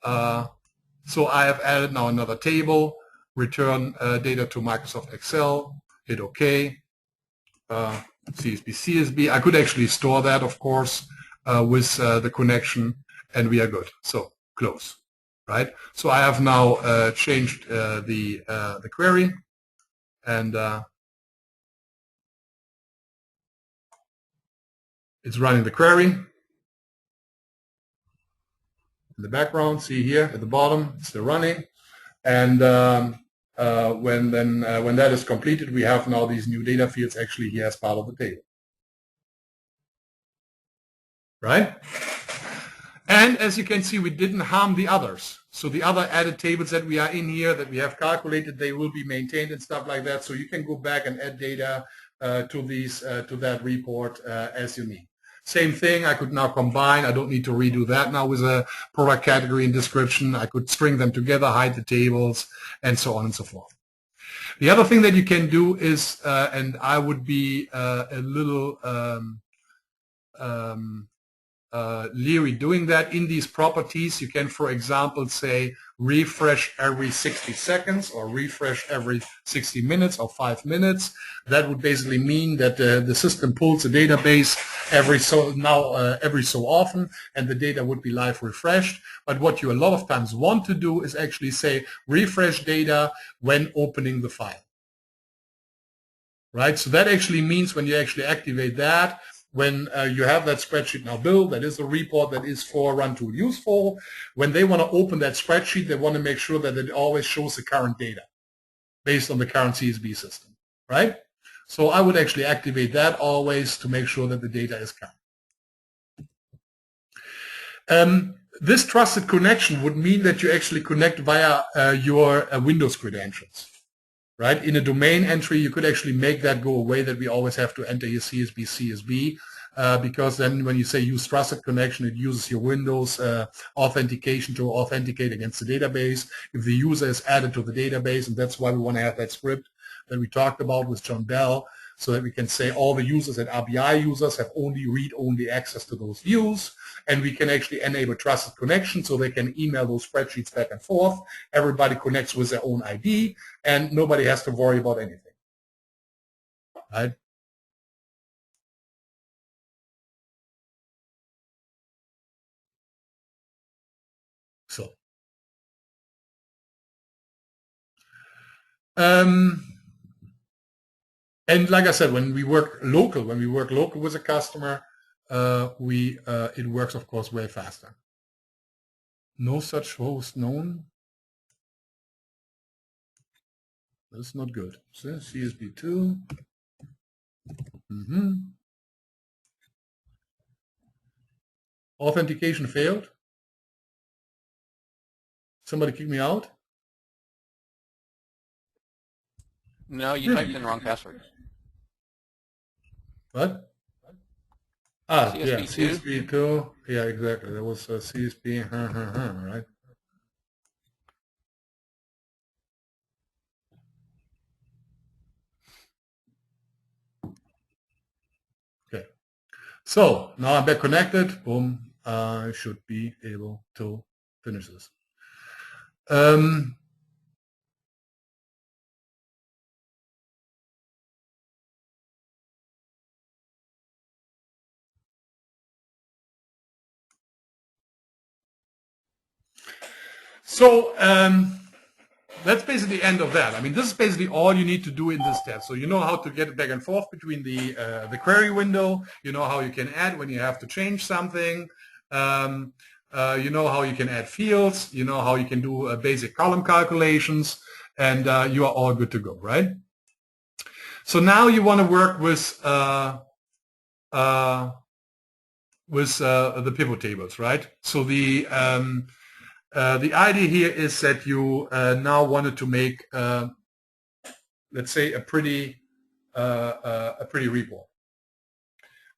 So I have added now another table, return data to Microsoft Excel, hit OK, CSV. I could actually store that, of course, with the connection, and we are good. So close, right? So I have now changed the query. And it's running the query. In the background, see here at the bottom, it's still running. And when that is completed, we have now these new data fields actually here as part of the table. Right? And as you can see, we didn't harm the others. So the other added tables that we are in here that we have calculated, they will be maintained and stuff like that. So you can go back and add data to that report as you need. Same thing, I could now combine. I don't need to redo that now with a product category and description. I could string them together, hide the tables, and so on and so forth. The other thing that you can do is, and I would be a little leery doing that in these properties. You can, for example, say refresh every 60 seconds or refresh every 60 minutes or 5 minutes. That would basically mean that the system pulls the database every so often, and the data would be live refreshed. But what you a lot of times want to do is actually say refresh data when opening the file. Right? So that actually means when you actually activate that, when you have that spreadsheet now built, that is a report that is for Run Tool useful. When they want to open that spreadsheet, they want to make sure that it always shows the current data based on the current CSV system, right? So I would actually activate that always to make sure that the data is current. This trusted connection would mean that you actually connect via your Windows credentials, right? In a domain entry, you could actually make that go away, that we always have to enter your CSV, because then when you say use trusted connection, it uses your Windows authentication to authenticate against the database. If the user is added to the database, and that's why we want to have that script that we talked about with John Bell, so that we can say all the users and RBI users have only read-only access to those views, and we can actually enable trusted connection so they can email those spreadsheets back and forth. Everybody connects with their own ID, and nobody has to worry about anything, right? So, and like I said, when we work local with a customer, it works, of course, way faster. No such host known. That's not good. So CSV2. Authentication failed. Somebody kick me out? No, you typed in the wrong password. What? Ah, CSV2? yeah, CSV2. Yeah, exactly. That was CSV, right? Okay. So now I'm back connected. Boom. I should be able to finish this. So that's basically the end of that. I mean, this is basically all you need to do in this step. So you know how to get back and forth between the query window. You know how you can add when you have to change something. You know how you can add fields. You know how you can do basic column calculations, and you are all good to go, right? So now you want to work with the pivot tables, right? So the idea here is that you now wanted to make, let's say, a pretty report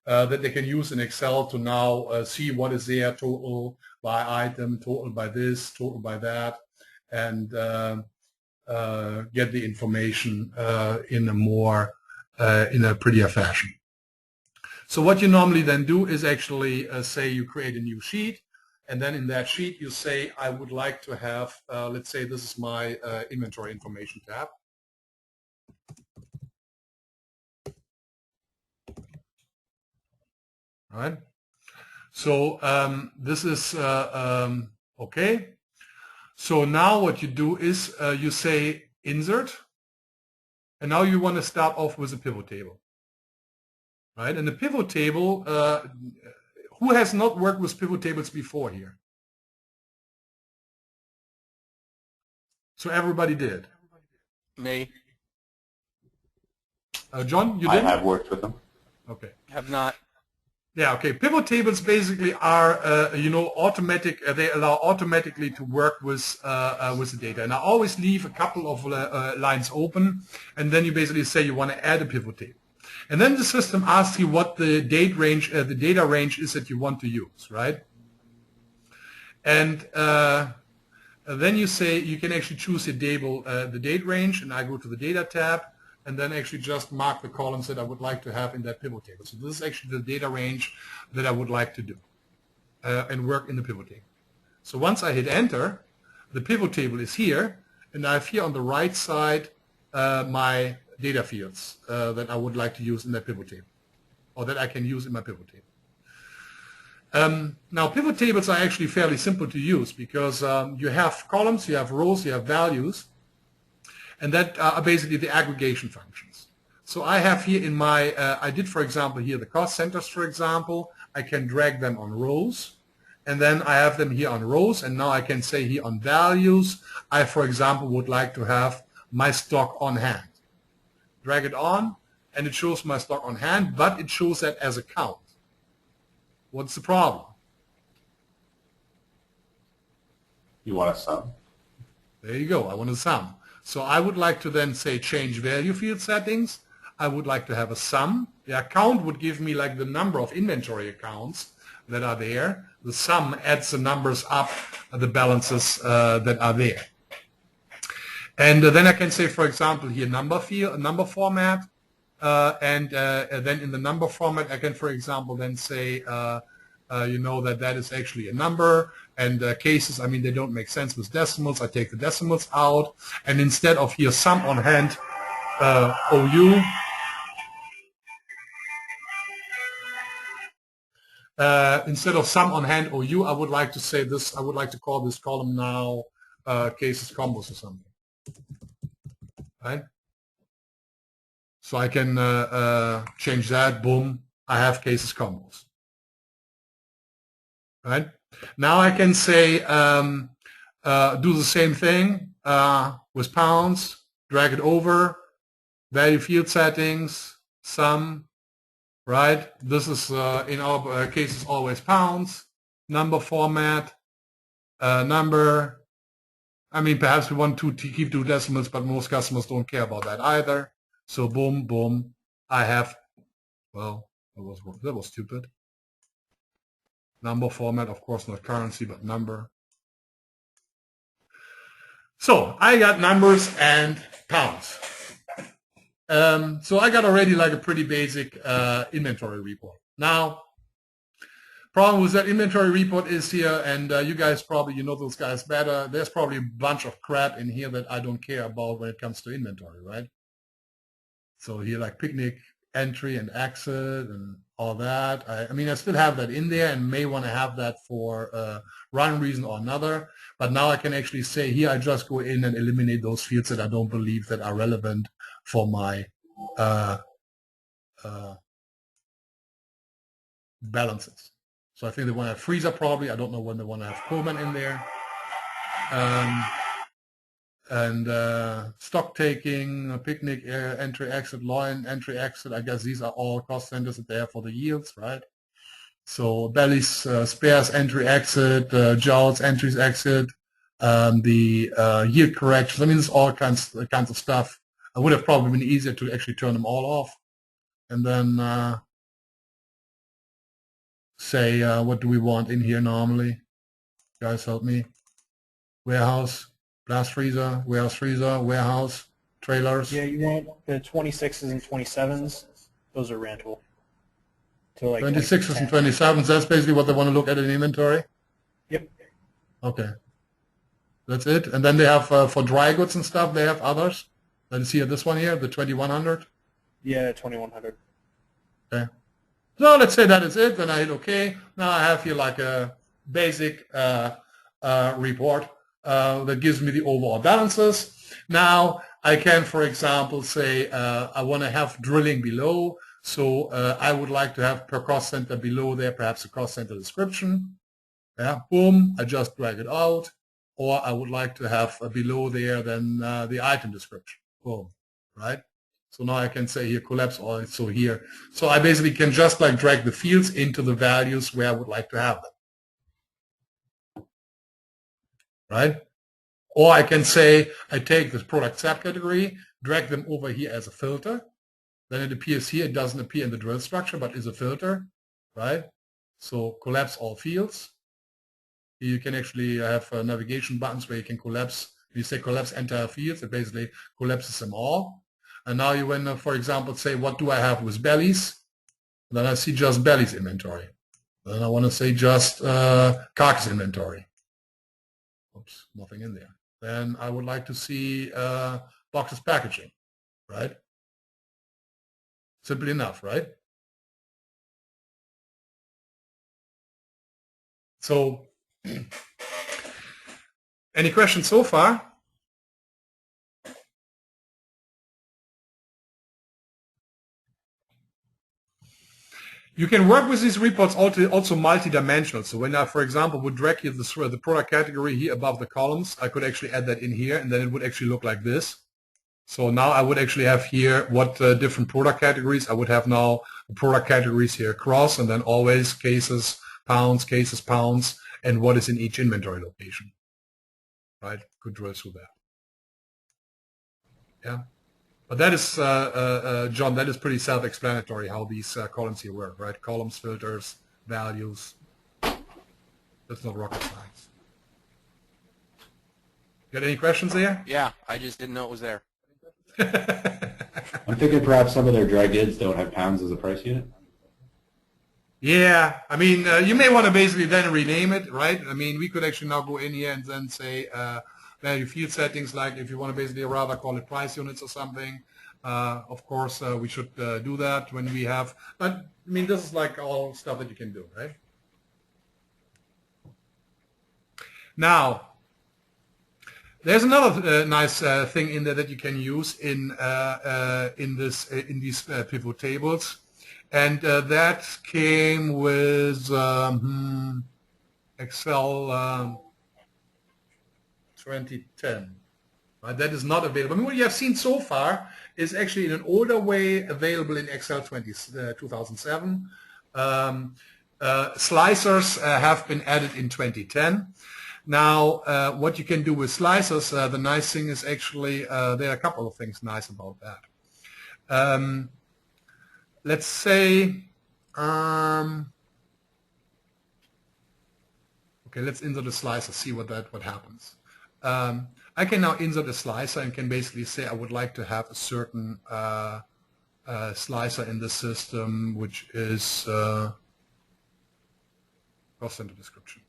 that they can use in Excel to now see what is there, total by item, total by this, total by that, and get the information in a prettier fashion. So what you normally then do is actually say you create a new sheet. And then in that sheet, you say, I would like to have, let's say this is my inventory information tab. All right. So this is okay. So now what you do is you say insert. And now you want to start off with a pivot table. Right. And the pivot table, who has not worked with pivot tables before here? So everybody did. Me. John, you did? I have worked with them. Okay. Have not. Yeah, okay. Pivot tables basically are, automatic. They allow automatically to work with the data. And I always leave a couple of lines open, and then you basically say you want to add a pivot table. And then the system asks you what the data range is that you want to use, right? And then you say you can actually choose the date range, and I go to the data tab, and then actually just mark the columns that I would like to have in that pivot table. So this is actually the data range that I would like to do and work in the pivot table. So once I hit enter, the pivot table is here, and I have here on the right side my data fields that I would like to use in that pivot table, or that I can use in my pivot table. Now, pivot tables are actually fairly simple to use because you have columns, you have rows, you have values, and that are basically the aggregation functions. So I have here in my, I did, for example, here the cost centers, for example. I can drag them on rows. And then I have them here on rows. And now I can say here on values, I, for example, would like to have my stock on hand. Drag it on, and it shows my stock on hand, but it shows that as a count. What's the problem? You want a sum? There you go. I want a sum. So I would like to then say change value field settings. I would like to have a sum. The account would give me like the number of inventory accounts that are there. The sum adds the numbers up, the balances that are there. And then I can say, for example, here number field, number format, and then in the number format, I can, for example, then say, you know, that is actually a number. And cases, I mean, they don't make sense with decimals. I take the decimals out, and instead of here sum on hand OU, instead of sum on hand OU, I would like to say this. I would like to call this column now cases combos or something. Right? So I can change that. Boom! I have cases combos. Right? Now I can say do the same thing with pounds. Drag it over. Value field settings. Sum. Right? This is in our cases always pounds. Number format. Number. I mean, perhaps we want to keep 2 decimals, but most customers don't care about that either. So boom, boom. I have. Well, that was stupid. Number format, of course, not currency, but number. So I got numbers and pounds. So I got already like a pretty basic inventory report. Now, problem with that inventory report is here, and you guys probably, you know those guys better. There's probably a bunch of crap in here that I don't care about when it comes to inventory, right? So here like picnic, entry and exit and all that. I mean, I still have that in there and may want to have that for one reason or another. But now I can actually say here, I just go in and eliminate those fields that I don't believe that are relevant for my balances. So I think they want to have freezer probably. I don't know when they want to have Coleman in there. And stock taking, picnic, entry, exit, line, entry, exit. I guess these are all cost centers that they have for the yields, right? So bellies, spares, entry, exit, joules, entries, exit, the yield corrections. I mean, it's all kinds of stuff. It would have probably been easier to actually turn them all off. And then say, what do we want in here normally? Guys, help me. Warehouse. Blast freezer, warehouse, trailers. Yeah, you want the 26s and 27s. Those are rental. So like 26s and 27s, that's basically what they want to look at in inventory? Yep. Okay. That's it. And then they have, for dry goods and stuff, they have others. Let's see this one here, the 2100. Yeah, 2100. Okay. So let's say that is it. Then I hit OK. Now I have here like a basic report. That gives me the overall balances. Now I can, for example, say I want to have drilling below. So I would like to have per cost center below there, perhaps a cost center description. Yeah, boom, I just drag it out. Or I would like to have below there then the item description. Boom, right? So now I can say here collapse all. So here, so I basically can just like drag the fields into the values where I would like to have them. Right? Or I can say I take this product subcategory, drag them over here as a filter. Then it appears here. It doesn't appear in the drill structure, but is a filter, right? So collapse all fields. Here you can actually have navigation buttons where you can collapse. When you say collapse entire fields, it basically collapses them all. And now you when, for example, say what do I have with bellies? Then I see just bellies inventory. Then I want to say just carcass inventory. Oops, nothing in there. Then I would like to see boxes packaging, right? Simple enough, right? So, any questions so far? You can work with these reports also multi-dimensional. So when I, for example, would drag here the product category here above the columns, I could actually add that in here, and then it would actually look like this. So now I would actually have here what different product categories. I would have now the product categories here across, and then always cases, pounds, and what is in each inventory location. Right? Could drill through that. Yeah. But that is, John, that is pretty self-explanatory how these columns here work, right? Columns, filters, values. That's not rocket science. Got any questions there? Yeah, I just didn't know it was there. I'm thinking perhaps some of their dry goods don't have pounds as a price unit. Yeah, I mean, you may want to basically then rename it, right? I mean, we could actually now go in here and then say value field settings, like if you want to basically rather call it price units or something. Of course, we should do that when we have, but I mean, this is like all stuff that you can do, right? Now, there's another nice thing in there that you can use in these pivot tables, and that came with Excel 2010. Right? That is not available. I mean, what you have seen so far is actually in an older way available in Excel 2007. Slicers have been added in 2010. Now, what you can do with slicers, the nice thing is actually, there are a couple of things nice about that. Let's say, okay, let's insert a slicer, see what happens. I can now insert a slicer and can basically say I would like to have a certain slicer in the system, which is cost center description.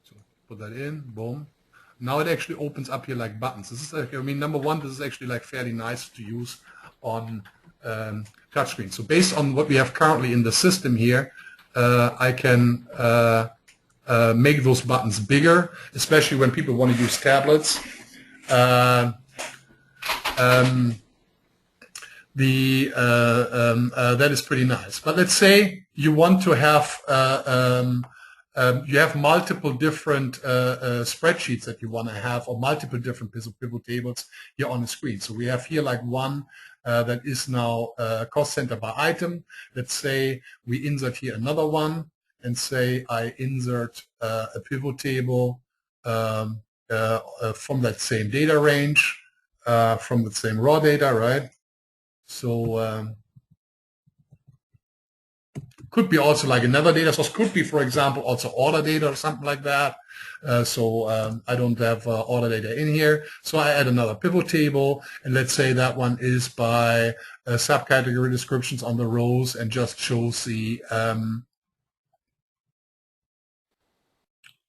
So put that in, boom. Now it actually opens up here like buttons. This is, I mean, number one, this is actually like fairly nice to use on touchscreen. So based on what we have currently in the system here, I can make those buttons bigger, especially when people want to use tablets. That is pretty nice. But let's say you want to have you have multiple different spreadsheets that you want to have, or multiple different pivot tables here on the screen. So we have here like one that is now cost center by item. Let's say we insert here another one and say I insert a pivot table from that same data range, from the same raw data, right? So could be also like another data source, could be, for example, also order data or something like that. So I don't have order data in here. So I add another pivot table, and let's say that one is by subcategory descriptions on the rows and just shows the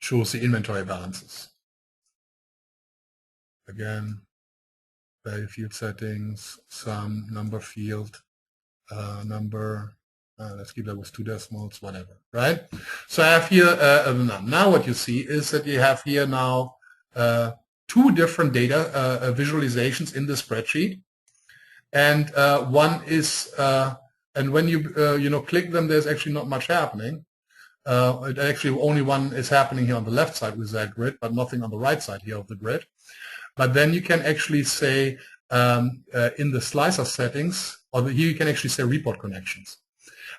inventory balances. Again, value field settings, sum, number field, number. Let's keep that with 2 decimals, whatever, right? So I have here, now what you see is that you have here now 2 different data visualizations in the spreadsheet. And one is, and when you, click them, there's actually not much happening. Actually, only one is happening here on the left side with that grid, but nothing on the right side here of the grid. But then you can actually say in the slicer settings, or here you can actually say report connections.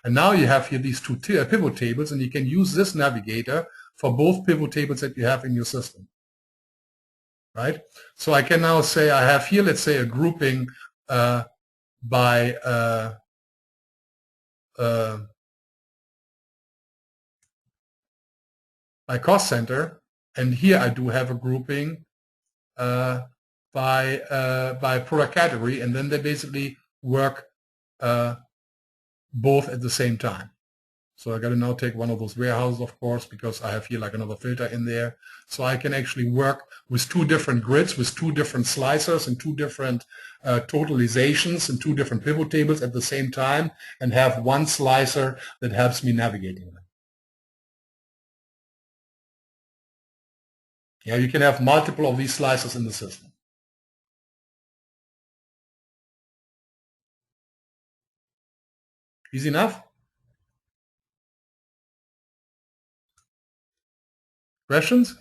And now you have here these 2 pivot tables, and you can use this navigator for both pivot tables that you have in your system. Right? So I can now say I have here, let's say, a grouping by cost center, and here I do have a grouping by product category, and then they basically work both at the same time. So I got to now take one of those warehouses, of course, because I have here like another filter in there. So I can actually work with 2 different grids, with 2 different slicers and 2 different totalizations and 2 different pivot tables at the same time, and have one slicer that helps me navigating them. Yeah, you can have multiple of these slicers in the system. Easy enough? Questions?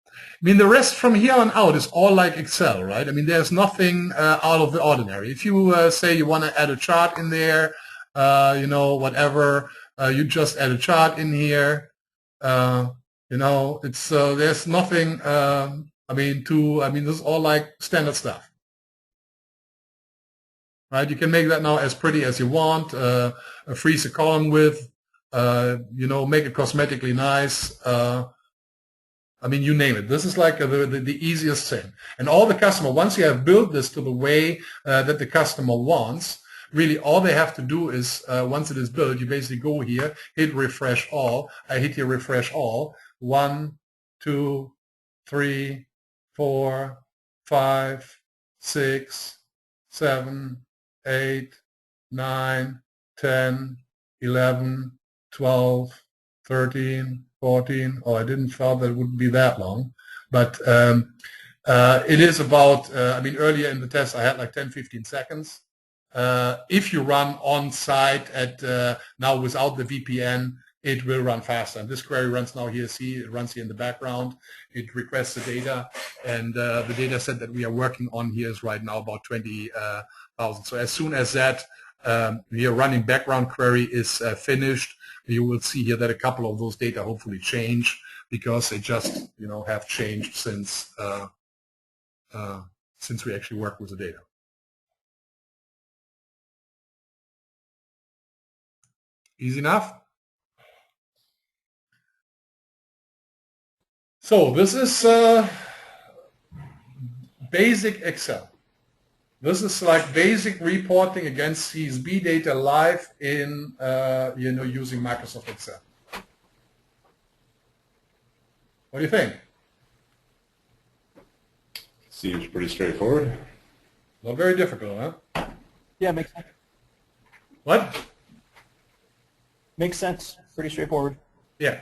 I mean, the rest from here on out is all like Excel, right? I mean, there's nothing out of the ordinary. If you say you want to add a chart in there, you know, whatever, you just add a chart in here. You know, it's there's nothing. I mean, this is all like standard stuff, right? You can make that now as pretty as you want. Freeze a column width. You know, make it cosmetically nice. I mean, you name it. This is like the easiest thing. And all the customer, once you have built this to the way that the customer wants, really all they have to do is, once it is built, you basically go here, hit refresh all. I hit here refresh all. 1, 2, 3, 4, 5, 6, 7, 8, 9, 10, 11, 12, 13, 14. Oh, I didn't thought that it would be that long, but it is about, I mean, earlier in the test I had like 10, 15 seconds. If you run on site at now without the VPN, it will run faster. And this query runs now here, see, it runs here in the background. It requests the data, and the data set that we are working on here is right now about 20,000. So as soon as that your running background query is finished, you will see here that a couple of those data hopefully change, because they just, you know, have changed since we actually work with the data. Easy enough? So this is basic Excel. This is like basic reporting against CSV data live in, you know, using Microsoft Excel. What do you think? Seems pretty straightforward. Not very difficult, huh? Yeah, makes sense. What? Makes sense. Pretty straightforward. Yeah.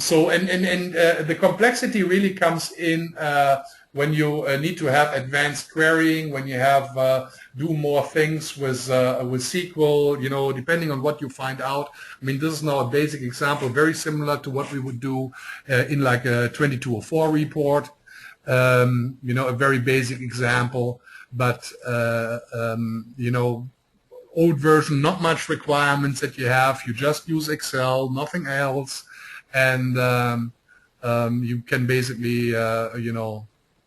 So the complexity really comes in when you need to have advanced querying, when you have do more things with SQL, you know, depending on what you find out. I mean, this is now a basic example, very similar to what we would do in like a 2204 report. You know, a very basic example, but you know, old version, not much requirements that you have. You just use Excel, nothing else. And you can basically, you know,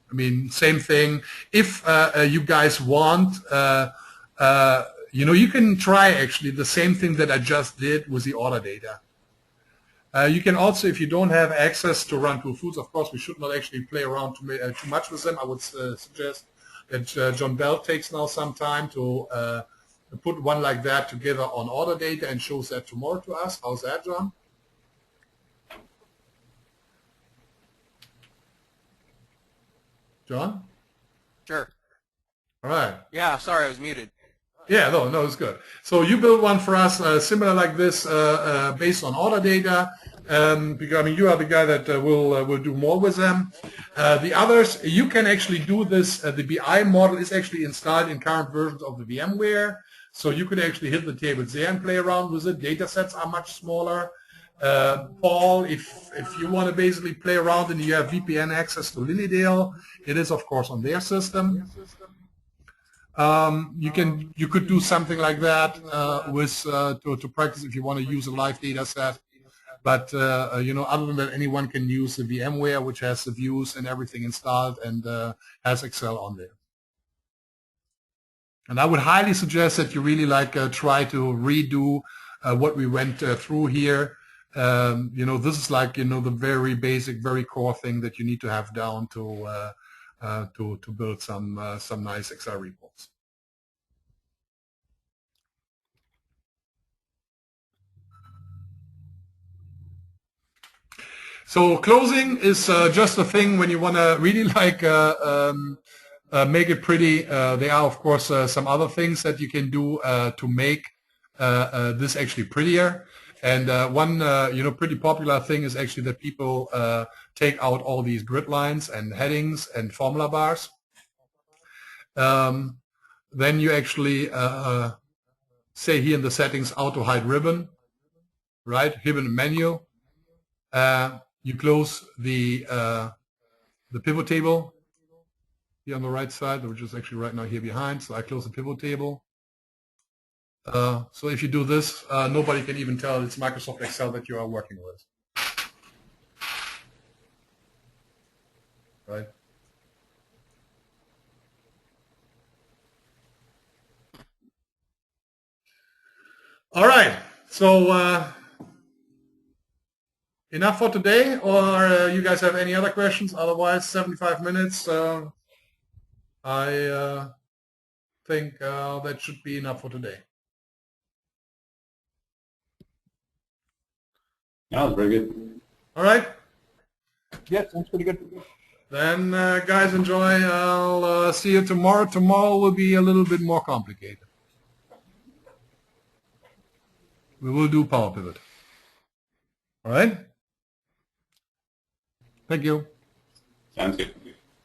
I mean, same thing. If you guys want, you know, you can try actually the same thing that I just did with the order data. You can also, if you don't have access to Run Cool Foods, of course, we should not actually play around too much with them. I would suggest that John Bell takes now some time to put one like that together on order data and shows that tomorrow to us. How's that, John? John? Sure. All right. Yeah, sorry, I was muted. Yeah, no, it's good. So you build one for us similar like this based on order data. Because I mean, you are the guy that will do more with them. The others, you can actually do this. The BI model is actually installed in current versions of the VMware. So you could actually hit the tables there and play around with it. Data sets are much smaller. Paul, if you want to basically play around and you have VPN access to Linnedale, it is of course on their system. You could do something like that with to practice if you want to use a live data set. But you know, other than that, anyone can use the VMware, which has the views and everything installed and has Excel on there. And I would highly suggest that you really like try to redo what we went through here. You know, this is like, you know, the very basic, very core thing that you need to have down to build some nice Excel reports. So closing is just a thing when you want to really like make it pretty. There are of course some other things that you can do to make this actually prettier. And one you know, pretty popular thing is actually that people take out all these grid lines and headings and formula bars. then you actually say here in the settings auto hide ribbon, right? Ribbon menu. You close the pivot table here on the right side, which is actually right now here behind. So I close the pivot table. So if you do this, nobody can even tell it's Microsoft Excel that you are working with. Right? All right. So enough for today, or you guys have any other questions? Otherwise, 75 minutes. I think that should be enough for today. That was very good. All right. Yeah, sounds pretty good. Then, guys, enjoy. I'll see you tomorrow. Tomorrow will be a little bit more complicated. We will do Power Pivot. All right? Thank you. Sounds good.